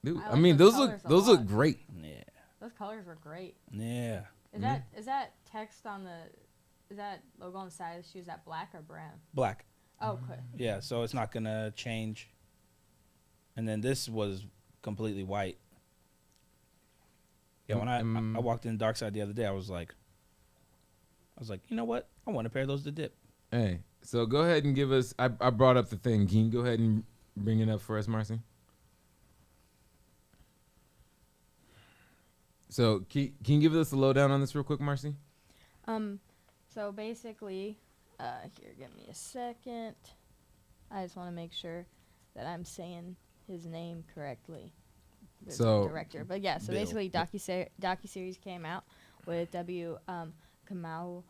Dude, I I like mean those those colors a look lot. great. Yeah. Those colors were great. Yeah. Is that text on is that logo on the side of the shoe? Is that black or brown? Black. Oh, okay. Yeah, so it's not gonna change. And then this was completely white. Yeah, when I walked in Dark Side the other day, I was like, you know what? I want a pair of those to dip. Hey, so go ahead and give us. I brought up the thing. Can you go ahead and bring it up for us, Marcy? So can you give us a lowdown on this real quick, Marcy? So basically, here, give me a second. I just want to make sure that I'm saying his name correctly. The director, but yeah. So Bill. basically, docuseries came out with Kamau.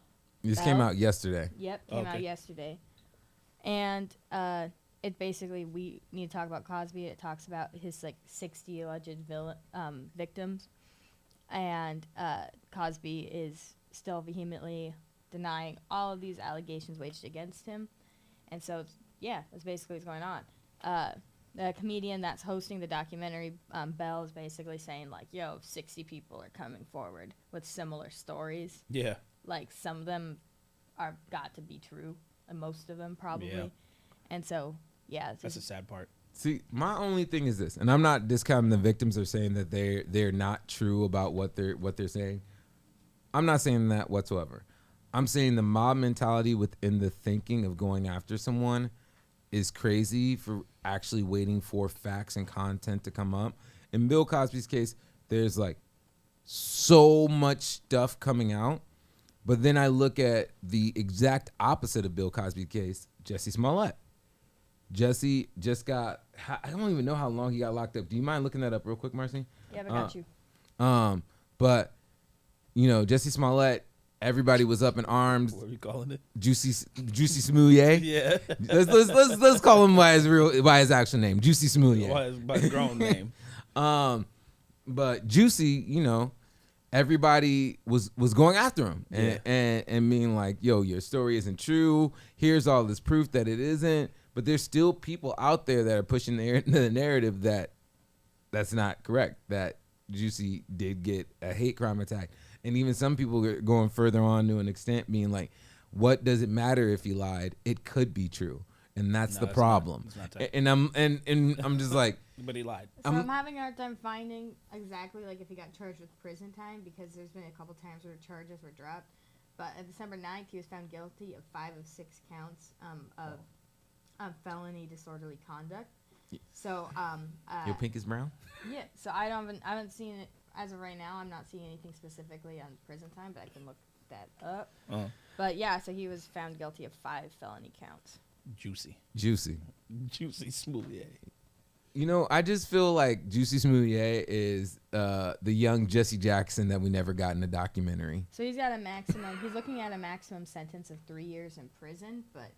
This came out yesterday. Yep, came out yesterday, and it basically, we need to talk about Cosby. It talks about his 60 alleged victims, and Cosby is still vehemently denying all of these allegations waged against him, and so that's basically what's going on. The comedian that's hosting the documentary, Bell, is basically saying 60 people are coming forward with similar stories. Yeah. Some of them are got to be true, and most of them probably. Yeah. And so, that's the sad part. See, my only thing is this, and I'm not discounting the victims are saying that they're not true about what they're saying. I'm not saying that whatsoever. I'm saying the mob mentality within the thinking of going after someone is crazy for actually waiting for facts and content to come up. In Bill Cosby's case, there's so much stuff coming out. But then I look at the exact opposite of Bill Cosby's case, Jussie Smollett. Jussie just got, I don't even know how long he got locked up. Do you mind looking that up real quick, Marcy? Yeah, I got you. But, Jussie Smollett, everybody was up in arms. What are we calling it? Juicy Smollett. Yeah. Let's call him by his actual name, Juicy Smollett. By his grown name. But Juicy, everybody was going after him and being like, yo, your story isn't true. Here's all this proof that it isn't. But there's still people out there that are pushing the narrative that that's not correct, that Juicy did get a hate crime attack. And even some people are going further on to an extent being like, what does it matter if he lied? It could be true. And that's the problem. And I'm just like, but he lied. So I'm having a hard time finding exactly if he got charged with prison time, because there's been a couple times where charges were dropped. But on December 9th, he was found guilty of 5 of 6 counts of felony disorderly conduct. So your pink is brown? Yeah. So I haven't seen it as of right now. I'm not seeing anything specifically on prison time, but I can look that up. But so he was found guilty of 5 felony counts. Juicy Smollett. I just feel like Juicy Smollett is the young Jesse Jackson that we never got in the documentary. So he's looking at a maximum sentence of 3 years in prison, but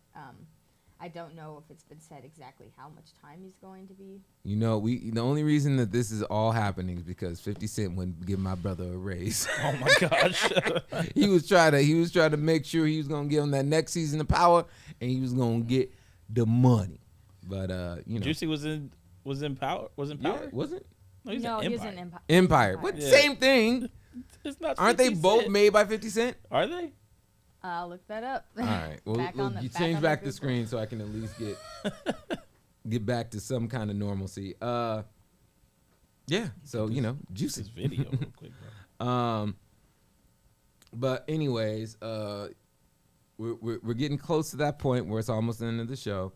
I don't know if it's been said exactly how much time he's going to be. The only reason that this is all happening is because 50 Cent wouldn't give my brother a raise. Oh my gosh. he was trying to make sure he was gonna give him that next season of Power, and he was gonna get the money. But Juicy was in Power. Was in Power? Yeah, wasn't? No, he's in Empire. Empire. What? Yeah. Same thing. It's not. Aren't they both made by 50 Cent? Are they? I'll look that up. All right. Well, you change back the screen so I can at least get back to some kind of normalcy. Yeah. So Juicy. This video real quick, bro. But anyways, we're getting close to that point where it's almost the end of the show.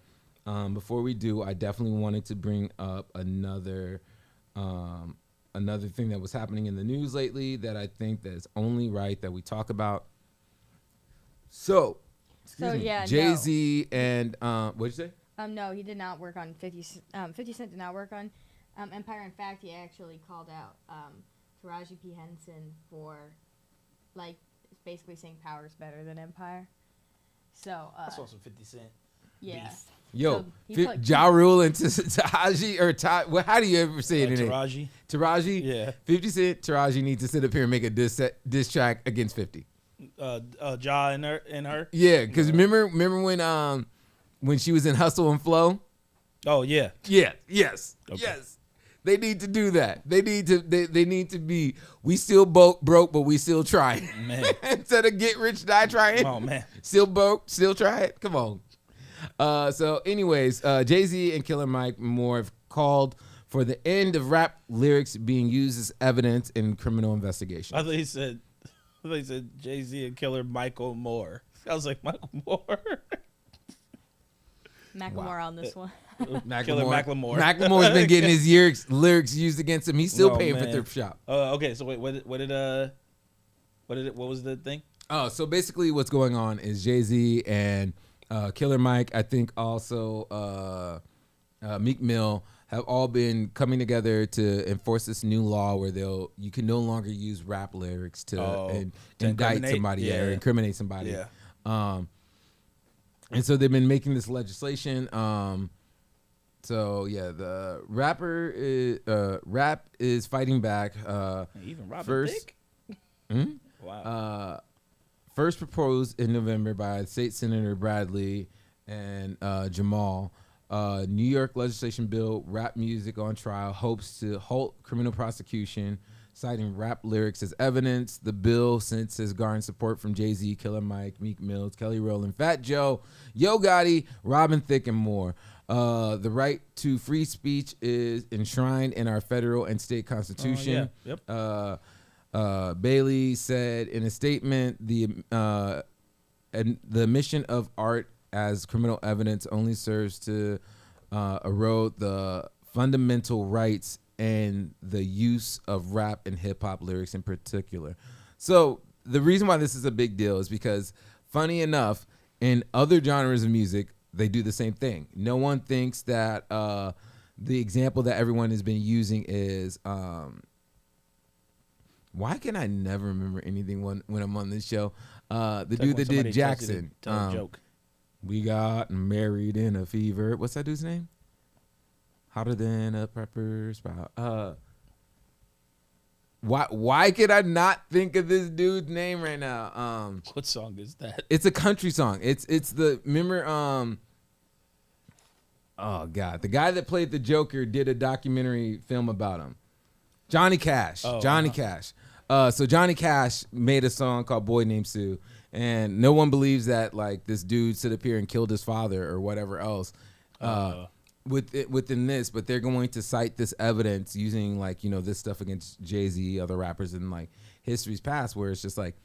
Before we do, I definitely wanted to bring up another thing that was happening in the news lately that I think that is only right that we talk about. So Jay-Z and what'd you say? No, he did not work on 50. 50 Cent did not work on Empire. In fact, he actually called out Taraji P. Henson for, like, basically saying Power's better than Empire. So. I saw some 50 Cent. Yeah. Beef. Yo, Ja Rule and Taraji or well, how do you ever say it? Taraji. Taraji. Yeah. 50 Cent, Taraji needs to sit up here and make a diss track against 50. Ja and her. Yeah, because remember when she was in Hustle and Flow. Oh yeah. Yeah. Yes. Okay. Yes. They need to do that. They need to be. We still broke, but we still trying. Man. Instead of get rich, die trying. Oh man. Still broke, still try it. Come on. So, anyways, Jay-Z and Killer Mike Moore have called for the end of rap lyrics being used as evidence in criminal investigation. I thought he said Jay-Z and Killer Michael Moore. I was like, Michael Moore. Macklemore on this one. Killer Macklemore. Macklemore's been getting his lyrics used against him. He's still paying for thrift shop. Okay, so wait, what was the thing? Oh, so basically what's going on is Jay-Z and Killer Mike, I think also Meek Mill have all been coming together to enforce this new law where you can no longer use rap lyrics to indict somebody or incriminate somebody. Yeah. And so they've been making this legislation. So yeah, the rap is fighting back. Even Robin first, Thicke? Wow. First proposed in November by State Senator Bradley and Jamal. New York legislation bill, rap music on trial, hopes to halt criminal prosecution, citing rap lyrics as evidence. The bill since has garnered support from Jay-Z, Killer Mike, Meek Mill, Kelly Rowland, Fat Joe, Yo Gotti, Robin Thicke, and more. The right to free speech is enshrined in our federal and state constitution. Yep. Bailey said in a statement, the admission of art as criminal evidence only serves to erode the fundamental rights and the use of rap and hip hop lyrics in particular. So the reason why this is a big deal is because, funny enough, in other genres of music, they do the same thing. No one thinks that the example that everyone has been using is why can I never remember anything when I'm on this show? The dude that did Jackson. Tell a joke. We got married in a fever. What's that dude's name? Hotter than a pepper sprout. Why could I not think of this dude's name right now? What song is that? It's a country song. It's the remember oh God, the guy that played the Joker did a documentary film about him. Johnny Cash. Cash. So Johnny Cash made a song called Boy Named Sue, and no one believes that like this dude stood up here and killed his father or whatever else. Within this, but they're going to cite this evidence using like, you know, this stuff against Jay-Z, other rappers in like history's past, where it's just like,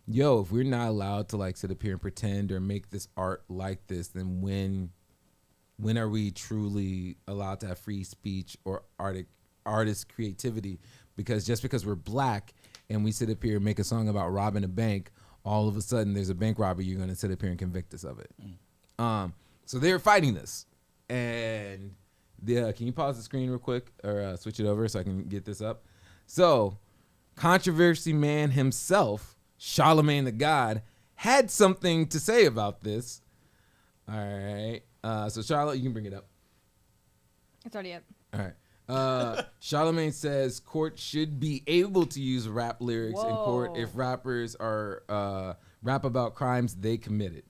yo, if we're not allowed to like sit up here and pretend or make this art like this, then when are we truly allowed to have free speech or artist creativity? Because just because we're black and we sit up here and make a song about robbing a bank, all of a sudden there's a bank robbery, you're going to sit up here and convict us of it. So they're fighting this. And can you pause the screen real quick or switch it over so I can get this up? So, controversy man himself, Charlemagne the God, had something to say about this. All right. So, Charlotte, you can bring it up. It's already up. All right. Charlemagne says court should be able to use rap lyrics in court if rappers are rap about crimes they committed.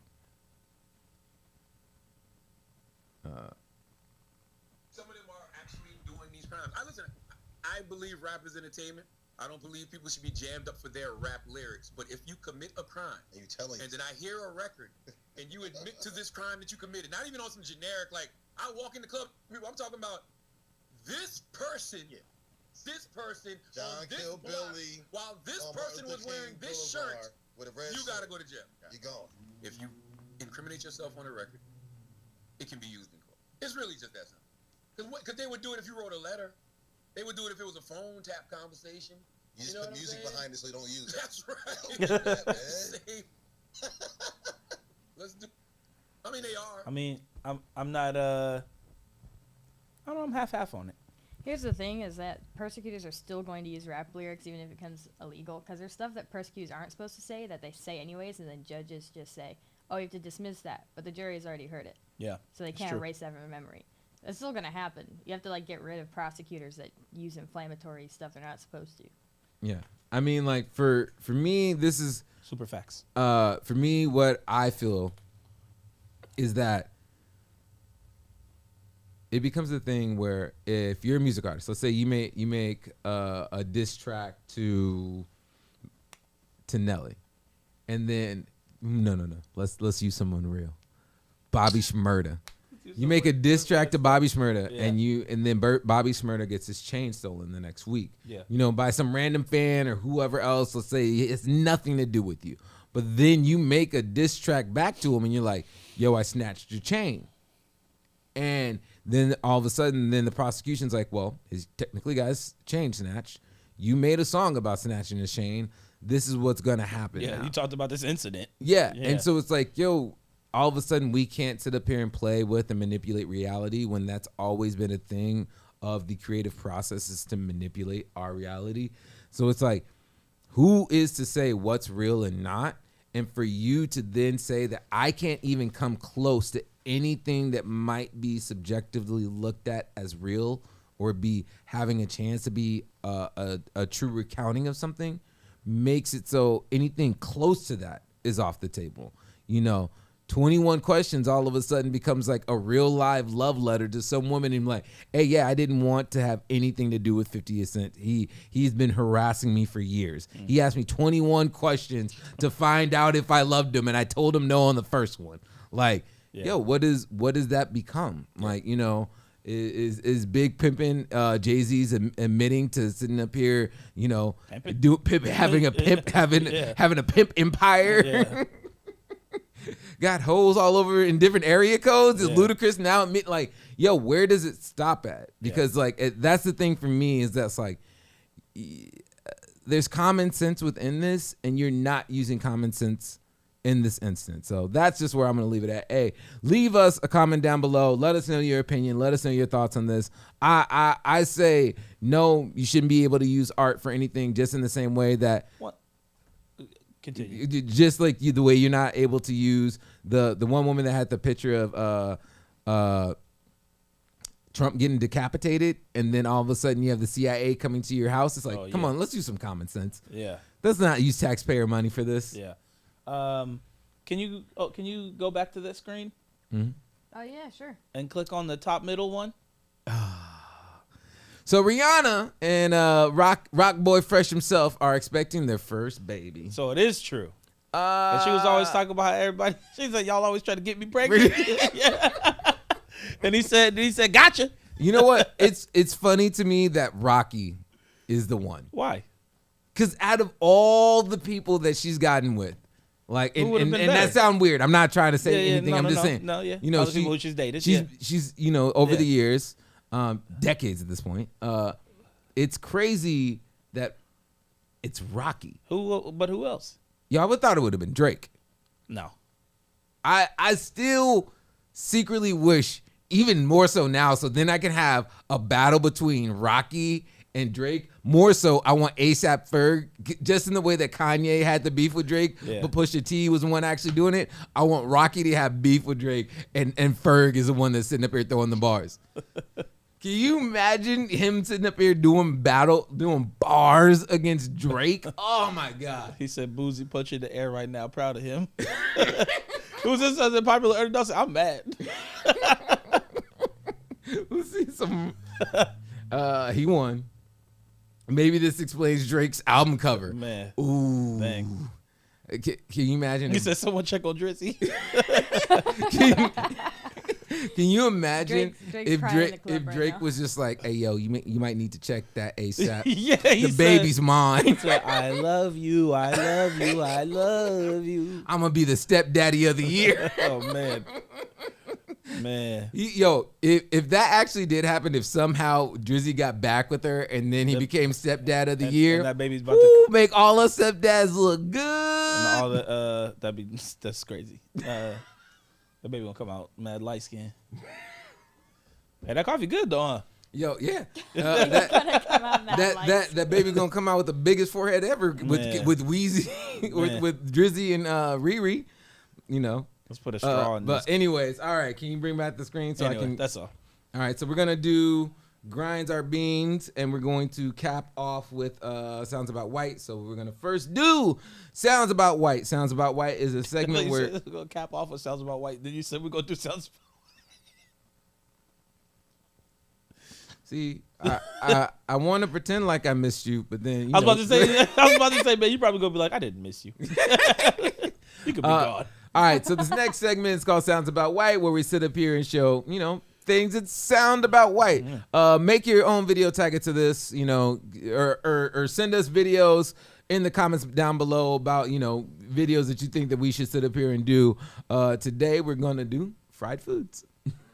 Some of them are actually doing these crimes. I believe rap is entertainment. I don't believe people should be jammed up for their rap lyrics. But if you commit a crime, and then I hear a record, and you admit to this crime that you committed, not even on some generic, like, I walk in the club, people, I'm talking about this person, John Kill Billy, while this person was wearing this shirt, you got to go to jail. You're gone. If you incriminate yourself on a record, it can be used in court. It's really just that simple. Because they would do it if you wrote a letter. They would do it if it was a phone tap conversation. You just put music behind it so you don't use it. That's right. Let's do. I mean, they are. I mean, I'm not. I don't know. I'm half on it. Here's the thing: is that persecutors are still going to use rap lyrics even if it becomes illegal, because there's stuff that persecutors aren't supposed to say that they say anyways, and then judges just say, "Oh, you have to dismiss that," but the jury has already heard it. Yeah. So they can't erase that from memory. That's still gonna happen. You have to like get rid of prosecutors that use inflammatory stuff they're not supposed to. Yeah. I mean, like for me, this is super facts. For me, what I feel is that it becomes a thing where if you're a music artist, let's say you make a diss track to Nelly, and then no, let's use someone real, Bobby Shmurda. You make a diss track to Bobby Shmurda, and then Bobby Shmurda gets his chain stolen the next week. Yeah. You know, by some random fan or whoever else. Let's say it's nothing to do with you, but then you make a diss track back to him, and you're like, "Yo, I snatched your chain," and then all of a sudden, then the prosecution's like, "Well, his technically guy's chain snatched. You made a song about snatching his chain. This is what's gonna happen." Yeah, now. you talked about this incident. Yeah, and so it's like, yo. All of a sudden, we can't sit up here and play with and manipulate reality when that's always been a thing of the creative process is to manipulate our reality. So it's like, who is to say what's real and not? And for you to then say that I can't even come close to anything that might be subjectively looked at as real or be having a chance to be a true recounting of something makes it so anything close to that is off the table. You know, 21 Questions all of a sudden becomes like a real live love letter to some woman and like, hey, yeah, I didn't want to have anything to do with 50 Cent. He's been harassing me for years. He asked me 21 questions to find out if I loved him, and I told him no on the first one. Like, yo, what does that become? Like, you know, is Big Pimpin' Jay-Z's admitting to sitting up here, you know, having a pimp empire? Yeah. Got hoes all over in different area codes. Is Ludacris now admit like, yo, where does it stop at? Because like that's the thing for me is that's like there's common sense within this, and you're not using common sense in this instance. So that's just where I'm gonna leave it at. Hey, leave us a comment down below. Let us know your opinion. Let us know your thoughts on this. I say no, you shouldn't be able to use art for anything, just in the same way that. What? Continue. Just like the way you're not able to use the one woman that had the picture of Trump getting decapitated, and then all of a sudden you have the CIA coming to your house. It's like, come on, let's use some common sense. Yeah. Let's not use taxpayer money for this. Yeah. Can you go back to that screen? Mm-hmm. Oh yeah, sure. And click on the top middle one. So Rihanna and Rock Boy Fresh himself are expecting their first baby. So it is true. And she was always talking about how everybody. She's like, y'all always try to get me pregnant. Yeah. And he said, gotcha. You know what? It's funny to me that Rocky is the one. Why? Because out of all the people that she's gotten with, like, and that sound weird. I'm not trying to say anything. I'm just saying. No, yeah. You know, people she's dated. She's you know, over the years, decades at this point. It's crazy that it's Rocky. But who else? Y'all would thought it would have been Drake. No. I still secretly wish, even more so now, so then I can have a battle between Rocky and Drake. More so, I want ASAP Ferg, just in the way that Kanye had the beef with Drake, but Pusha T was the one actually doing it. I want Rocky to have beef with Drake, and Ferg is the one that's sitting up here throwing the bars. Can you imagine him sitting up here doing bars against Drake? Oh my God. He said, Boozy, punch in the air right now. Proud of him. Who's this as a popular underdog? I'm mad. We'll see some. He won. Maybe this explains Drake's album cover. Man. Ooh. Dang. Can you imagine? He said, someone check on Drizzy. Can you imagine Drake's if Drake was just like, hey, yo, you might need to check that ASAP. Yeah, the baby's mine. He said, I love you, I love you, I love you. I'm going to be the stepdaddy of the year. Oh, man. Man. Yo, if that actually did happen, if somehow Drizzy got back with her and then he became stepdad of the year, and that baby's about to make all us stepdads look good. And all the that's crazy. That baby gonna come out mad light skin. Hey, that coffee good though, huh? Yo, yeah. That That baby gonna come out with the biggest forehead ever with Wheezy, with Drizzy and Riri. You know. Let's put a straw in this. But anyways, all right. Can you bring back the screen so Anyway, I can? That's all. All right. So we're gonna do Grinds Our Beans, and we're going to cap off with Sounds About White. So we're gonna first do Sounds About White. Sounds About White is a segment where we're gonna cap off with Sounds About White. Then you said we're gonna do Sounds. See, I want to pretend like I missed you, but then I was about to say, man, you probably gonna be like, I didn't miss you. You could be gone. All right, so this next segment is called Sounds About White, where we sit up here and show, things that sound about white. Make your own video, tag it to this, or send us videos in the comments down below about, videos that you think that we should sit up here and do. Today, we're going to do fried foods.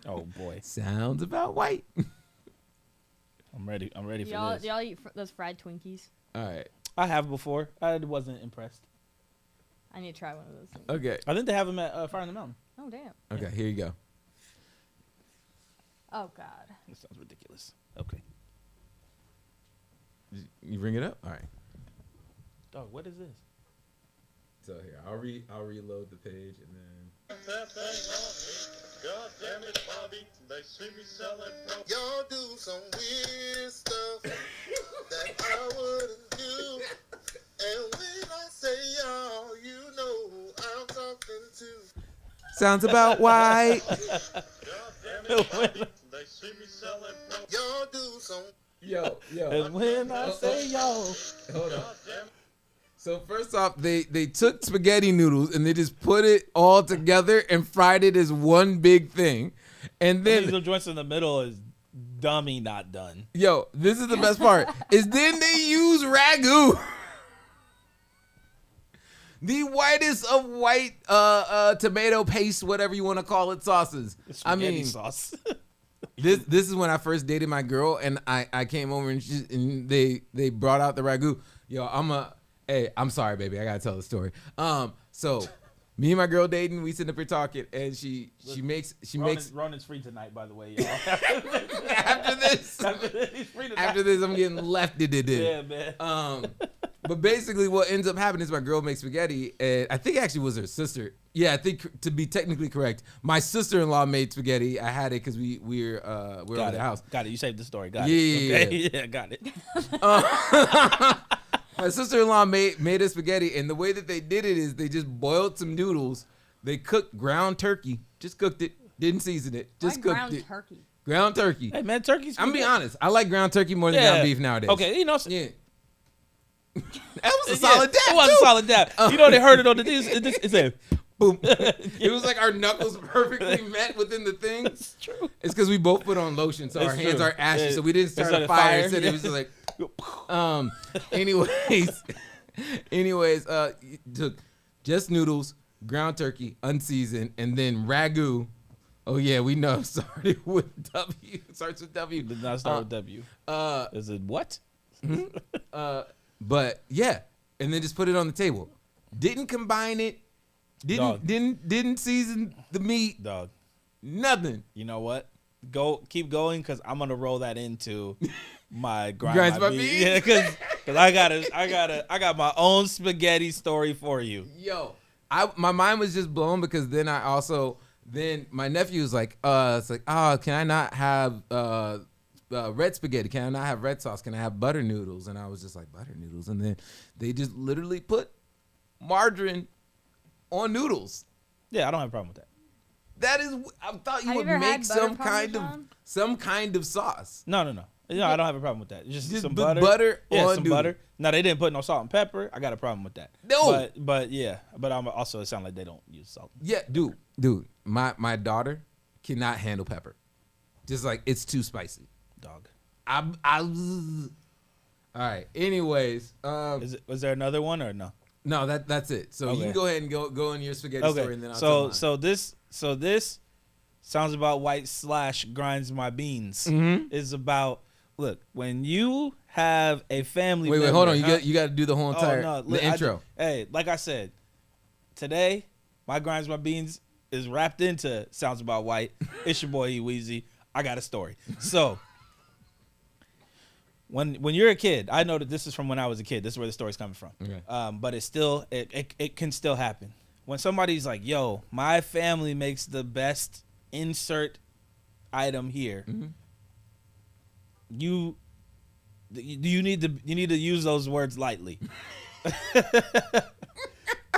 Oh, boy. Sounds About White. I'm ready for this. Y'all eat those fried Twinkies? All right. I have before. I wasn't impressed. I need to try one of those things. Okay. I think they have them at Fire in the Mountain. Oh, damn. Okay, here you go. Oh, God. This sounds ridiculous. Okay. You bring it up? All right. Dog, what is this? So here, I'll reload the page and then. God damn it, Bobby. They see me selling. Y'all do some weird stuff that I wouldn't do. And when I say y'all, you know I'm talking to. Sounds About White. God damn it, Bobby. They see me selling. Y'all do some. Yo. And when I say y'all. Hold on. So first off, they took spaghetti noodles and they just put it all together and fried it as one big thing. And then the joints in the middle is dummy not done. Yo, this is the best part. Is then they use ragu. The whitest of white tomato paste, whatever you want to call it, sauces. Spaghetti sauce. This is when I first dated my girl, and I came over and they brought out the ragu. Yo, I'm sorry, baby. I gotta tell the story. So me and my girl dating, we sitting up here talking, and she makes Ronan's free tonight, by the way, y'all. After this, he's free tonight. After this, I'm getting left. Yeah, man. But basically, what ends up happening is my girl makes spaghetti, and I think it actually was her sister. Yeah, I think to be technically correct, my sister-in-law made spaghetti. I had it because we're over the house. Got it. You saved the story. Got it. Yeah. Okay. Yeah, got it. My sister-in-law made a spaghetti, and the way that they did it is they just boiled some noodles. They cooked ground turkey, just cooked it, didn't season it, just cooked ground it. Turkey? Ground turkey. Hey man, turkey's. I'm being honest. I like ground turkey more than ground beef nowadays. Okay, Yeah. That was a solid dab. It was a solid dab. They heard it on the news. It said, boom. It was like our knuckles perfectly met within the thing. That's true. It's because we both put on lotion, so our hands are ashy, so we didn't start a fire. Instead, it was just like. Anyways, took just noodles, ground turkey, unseasoned, and then ragu. Oh yeah, we know. Started with W. Starts with W. Did not start with W. Is it what? But yeah, and then just put it on the table. Didn't combine it. Didn't season the meat. Dog. Nothing. You know what? Keep going, because I'm gonna roll that into my Grinds My Beans. Yeah, because I got my own spaghetti story for you. Yo, my mind was just blown because then my nephew was like, it's like, can I not have red spaghetti? Can I not have red sauce? Can I have butter noodles? And I was just like, butter noodles? And then they just literally put margarine on noodles. Yeah, I don't have a problem with that. That is, I thought you would make some kind of sauce. No. I don't have a problem with that. Just some butter. Butter yeah, on some noodle. butter. No, they didn't put no salt and pepper. I got a problem with that. No. But I'm also, it sounds like they don't use salt. Yeah, dude. My daughter cannot handle pepper. Just like, it's too spicy. Dog. All right. Anyways, was there another one or no? No, that's it. So you can go ahead and go in your spaghetti story, and then I'll tell mine. So this Sounds About White / Grinds My Beans is about, look, when you have a family member. Wait, hold on. You got to do the whole entire the intro. Hey, like I said, today my Grinds My Beans is wrapped into Sounds About White. It's your boy Weezy. I got a story. So when you're a kid, I know that this is from when I was a kid. This is where the story's coming from. Okay. But it's still it can still happen. When somebody's like, "Yo, my family makes the best insert item here," you need to use those words lightly.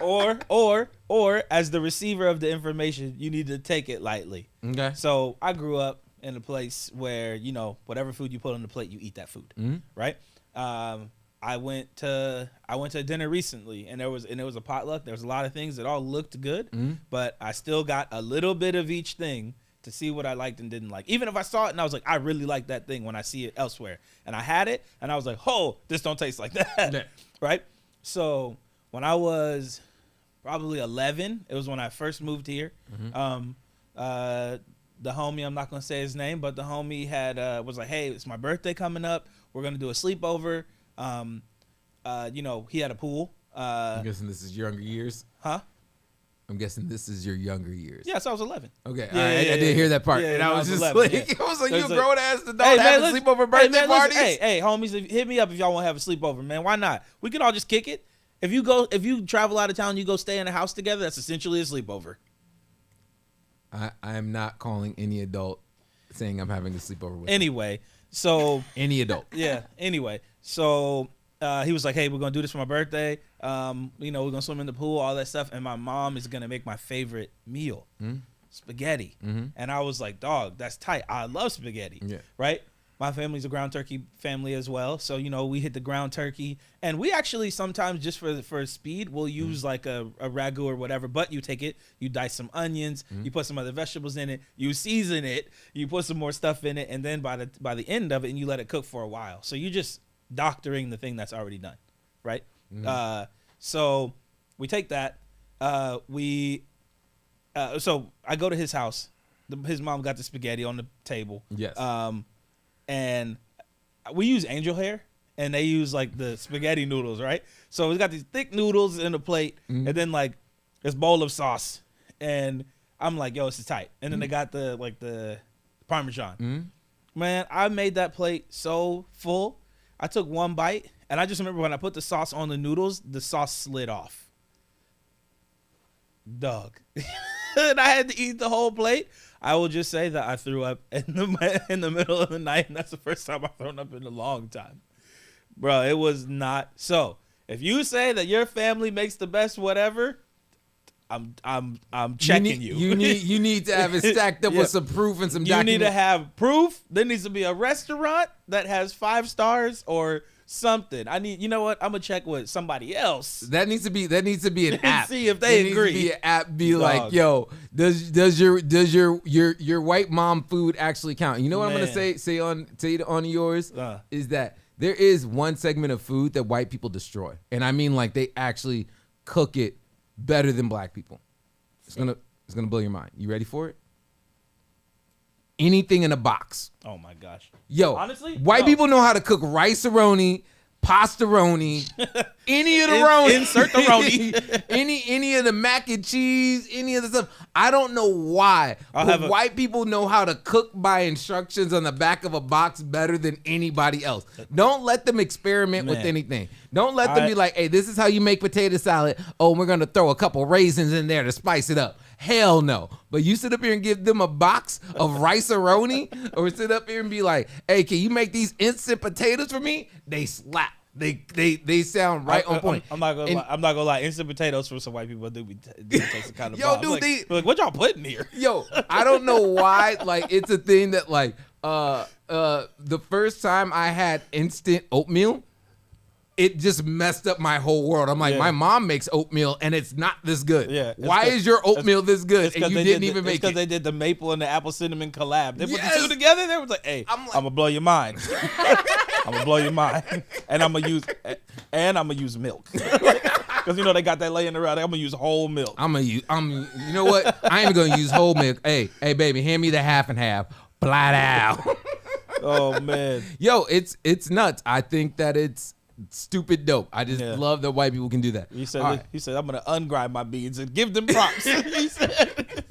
or as the receiver of the information, you need to take it lightly. Okay. So I grew up in a place where, whatever food you put on the plate, you eat that food. Right? I went to a dinner recently, and it was a potluck. There was a lot of things that all looked good, but I still got a little bit of each thing to see what I liked and didn't like. Even if I saw it and I was like, I really like that thing when I see it elsewhere. And I had it, and I was like, oh, this don't taste like that. Yeah. Right? So when I was probably 11, it was when I first moved here. The homie, I'm not going to say his name, but the homie was like, hey, it's my birthday coming up. We're going to do a sleepover. He had a pool. I'm guessing this is younger years? Huh? I'm guessing this is your younger years. Yeah, so I was 11. Okay, I did hear that part. Yeah, and I was just 11, like, yeah. I was like, So you it's grown ass adult having sleepover birthday parties? Hey, homies, hit me up if y'all want to have a sleepover, man. Why not? We can all just kick it. If you travel out of town, you go stay in a house together, that's essentially a sleepover. I am not calling any adult saying I'm having a sleepover with Anyway, so any adult. Yeah. Anyway, so he was like, "Hey, we're gonna do this for my birthday. We're gonna swim in the pool, all that stuff, and my mom is gonna make my favorite meal, spaghetti." And I was like, "Dog, that's tight. I love spaghetti." Yeah. Right. My family's a ground turkey family as well, so we hit the ground turkey, and we actually sometimes just for speed we'll use like a ragu or whatever. But you take it, you dice some onions, you put some other vegetables in it, you season it, you put some more stuff in it, and then by the end of it, and you let it cook for a while. So you just doctoring the thing that's already done, right? So we take that. So I go to his house. His mom got the spaghetti on the table. Yes. And we use angel hair, and they use like the spaghetti noodles, right? So we got these thick noodles in a plate, and then like this bowl of sauce, and I'm like, yo, this is tight. And then they got the Parmesan. Man, I made that plate so full. I took one bite, and I just remember when I put the sauce on the noodles, the sauce slid off. Dog. And I had to eat the whole plate. I will just say that I threw up in the middle of the night, and that's the first time I've thrown up in a long time. Bro, it was not. So, if you say that your family makes the best whatever, I'm checking you. You need to have it stacked up with some proof and some You need to have proof. There needs to be a restaurant that has 5 stars or something. You know what? I'm gonna check with somebody else. That needs to be an app. See if they agree. Needs to be an app. Like, yo, does your white mom food actually count? You know what I'm gonna say on yours is that there is one segment of food that white people destroy, and I mean like they actually cook it better than black people. It's gonna blow your mind. You ready for it? Anything in a box. Oh my gosh. Yo, honestly, white people know how to cook rice-a-roni, pasta-roni, any of the roni. Insert the roni. any of the mac and cheese, any of the stuff. I don't know why, but white people know how to cook by instructions on the back of a box better than anybody else. Don't let them experiment with anything. Don't let them be like, hey, this is how you make potato salad. Oh, we're going to throw a couple raisins in there to spice it up. Hell no. But you sit up here and give them a box of rice-a-roni, or sit up here and be like, hey, can you make these instant potatoes for me? They slap. They sound right on point. I'm not gonna lie. Instant potatoes for some white people do taste kind of bomb. Yo, dude, like, what y'all putting here? Yo, I don't know why. Like, it's a thing that like the first time I had instant oatmeal, it just messed up my whole world. I'm like, my mom makes oatmeal and it's not this good. Yeah. Why is your oatmeal this good and you didn't even make it? Because they did the maple and the apple cinnamon collab. They put the two together. They was like, hey, I'm gonna blow your mind. I'm gonna blow your mind, and I'm gonna use milk. Because they got that laying around. I'm gonna use whole milk. You know what? I ain't gonna use whole milk. Hey, baby, hand me the half and half. Flat out. Oh man. Yo, it's nuts. I think that it's stupid dope. I just love that white people can do that. He said, I'm gonna ungrind my beans and give them props. He said.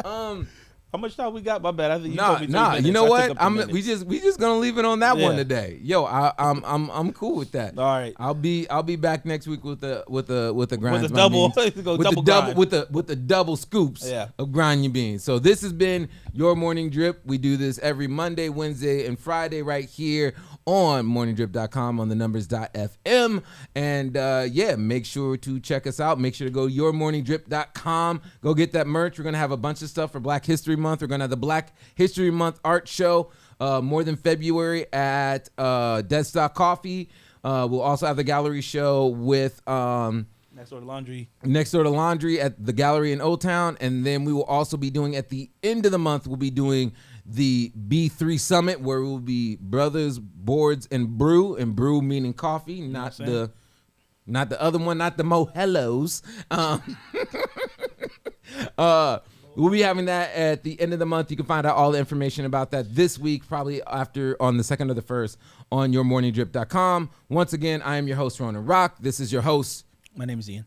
How much time we got? My bad. I think you told me 3 minutes. You know I what? took up 2 minutes. We just gonna leave it on that one Yeah. today. Yo, I'm cool with that. All right. I'll be back next week with the grinds. With the my double- beans. go with double the double grind. with the double scoops Yeah. of grind your beans. So this has been your morning drip. We do this every Monday, Wednesday, and Friday right here on morningdrip.com on the numbers.fm. And make sure to check us out. Make sure to go yourmorningdrip.com. Go get that merch. We're gonna have a bunch of stuff for Black History Month. We're gonna have the Black History Month art show more than February at Deadstock Coffee. We'll also have the gallery show with Next Door to Laundry. Next Door to Laundry at the gallery in Old Town. And then we will also be doing at the end of the month, we'll be doing the B3 Summit, where we'll be brothers, boards, and brew meaning coffee, not the other one, not the Mohelos. We'll be having that at the end of the month. You can find out all the information about that this week, probably after on the 2nd or the 1st on yourmorningdrip.com. Once again, I am your host, Ronan Rock. This is your host. My name is Ian.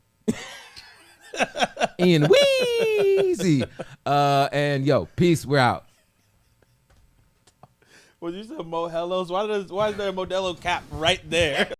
Ian Weezy. And yo, peace. We're out. Well, you said Modelo's. Why is there a Modelo cap right there?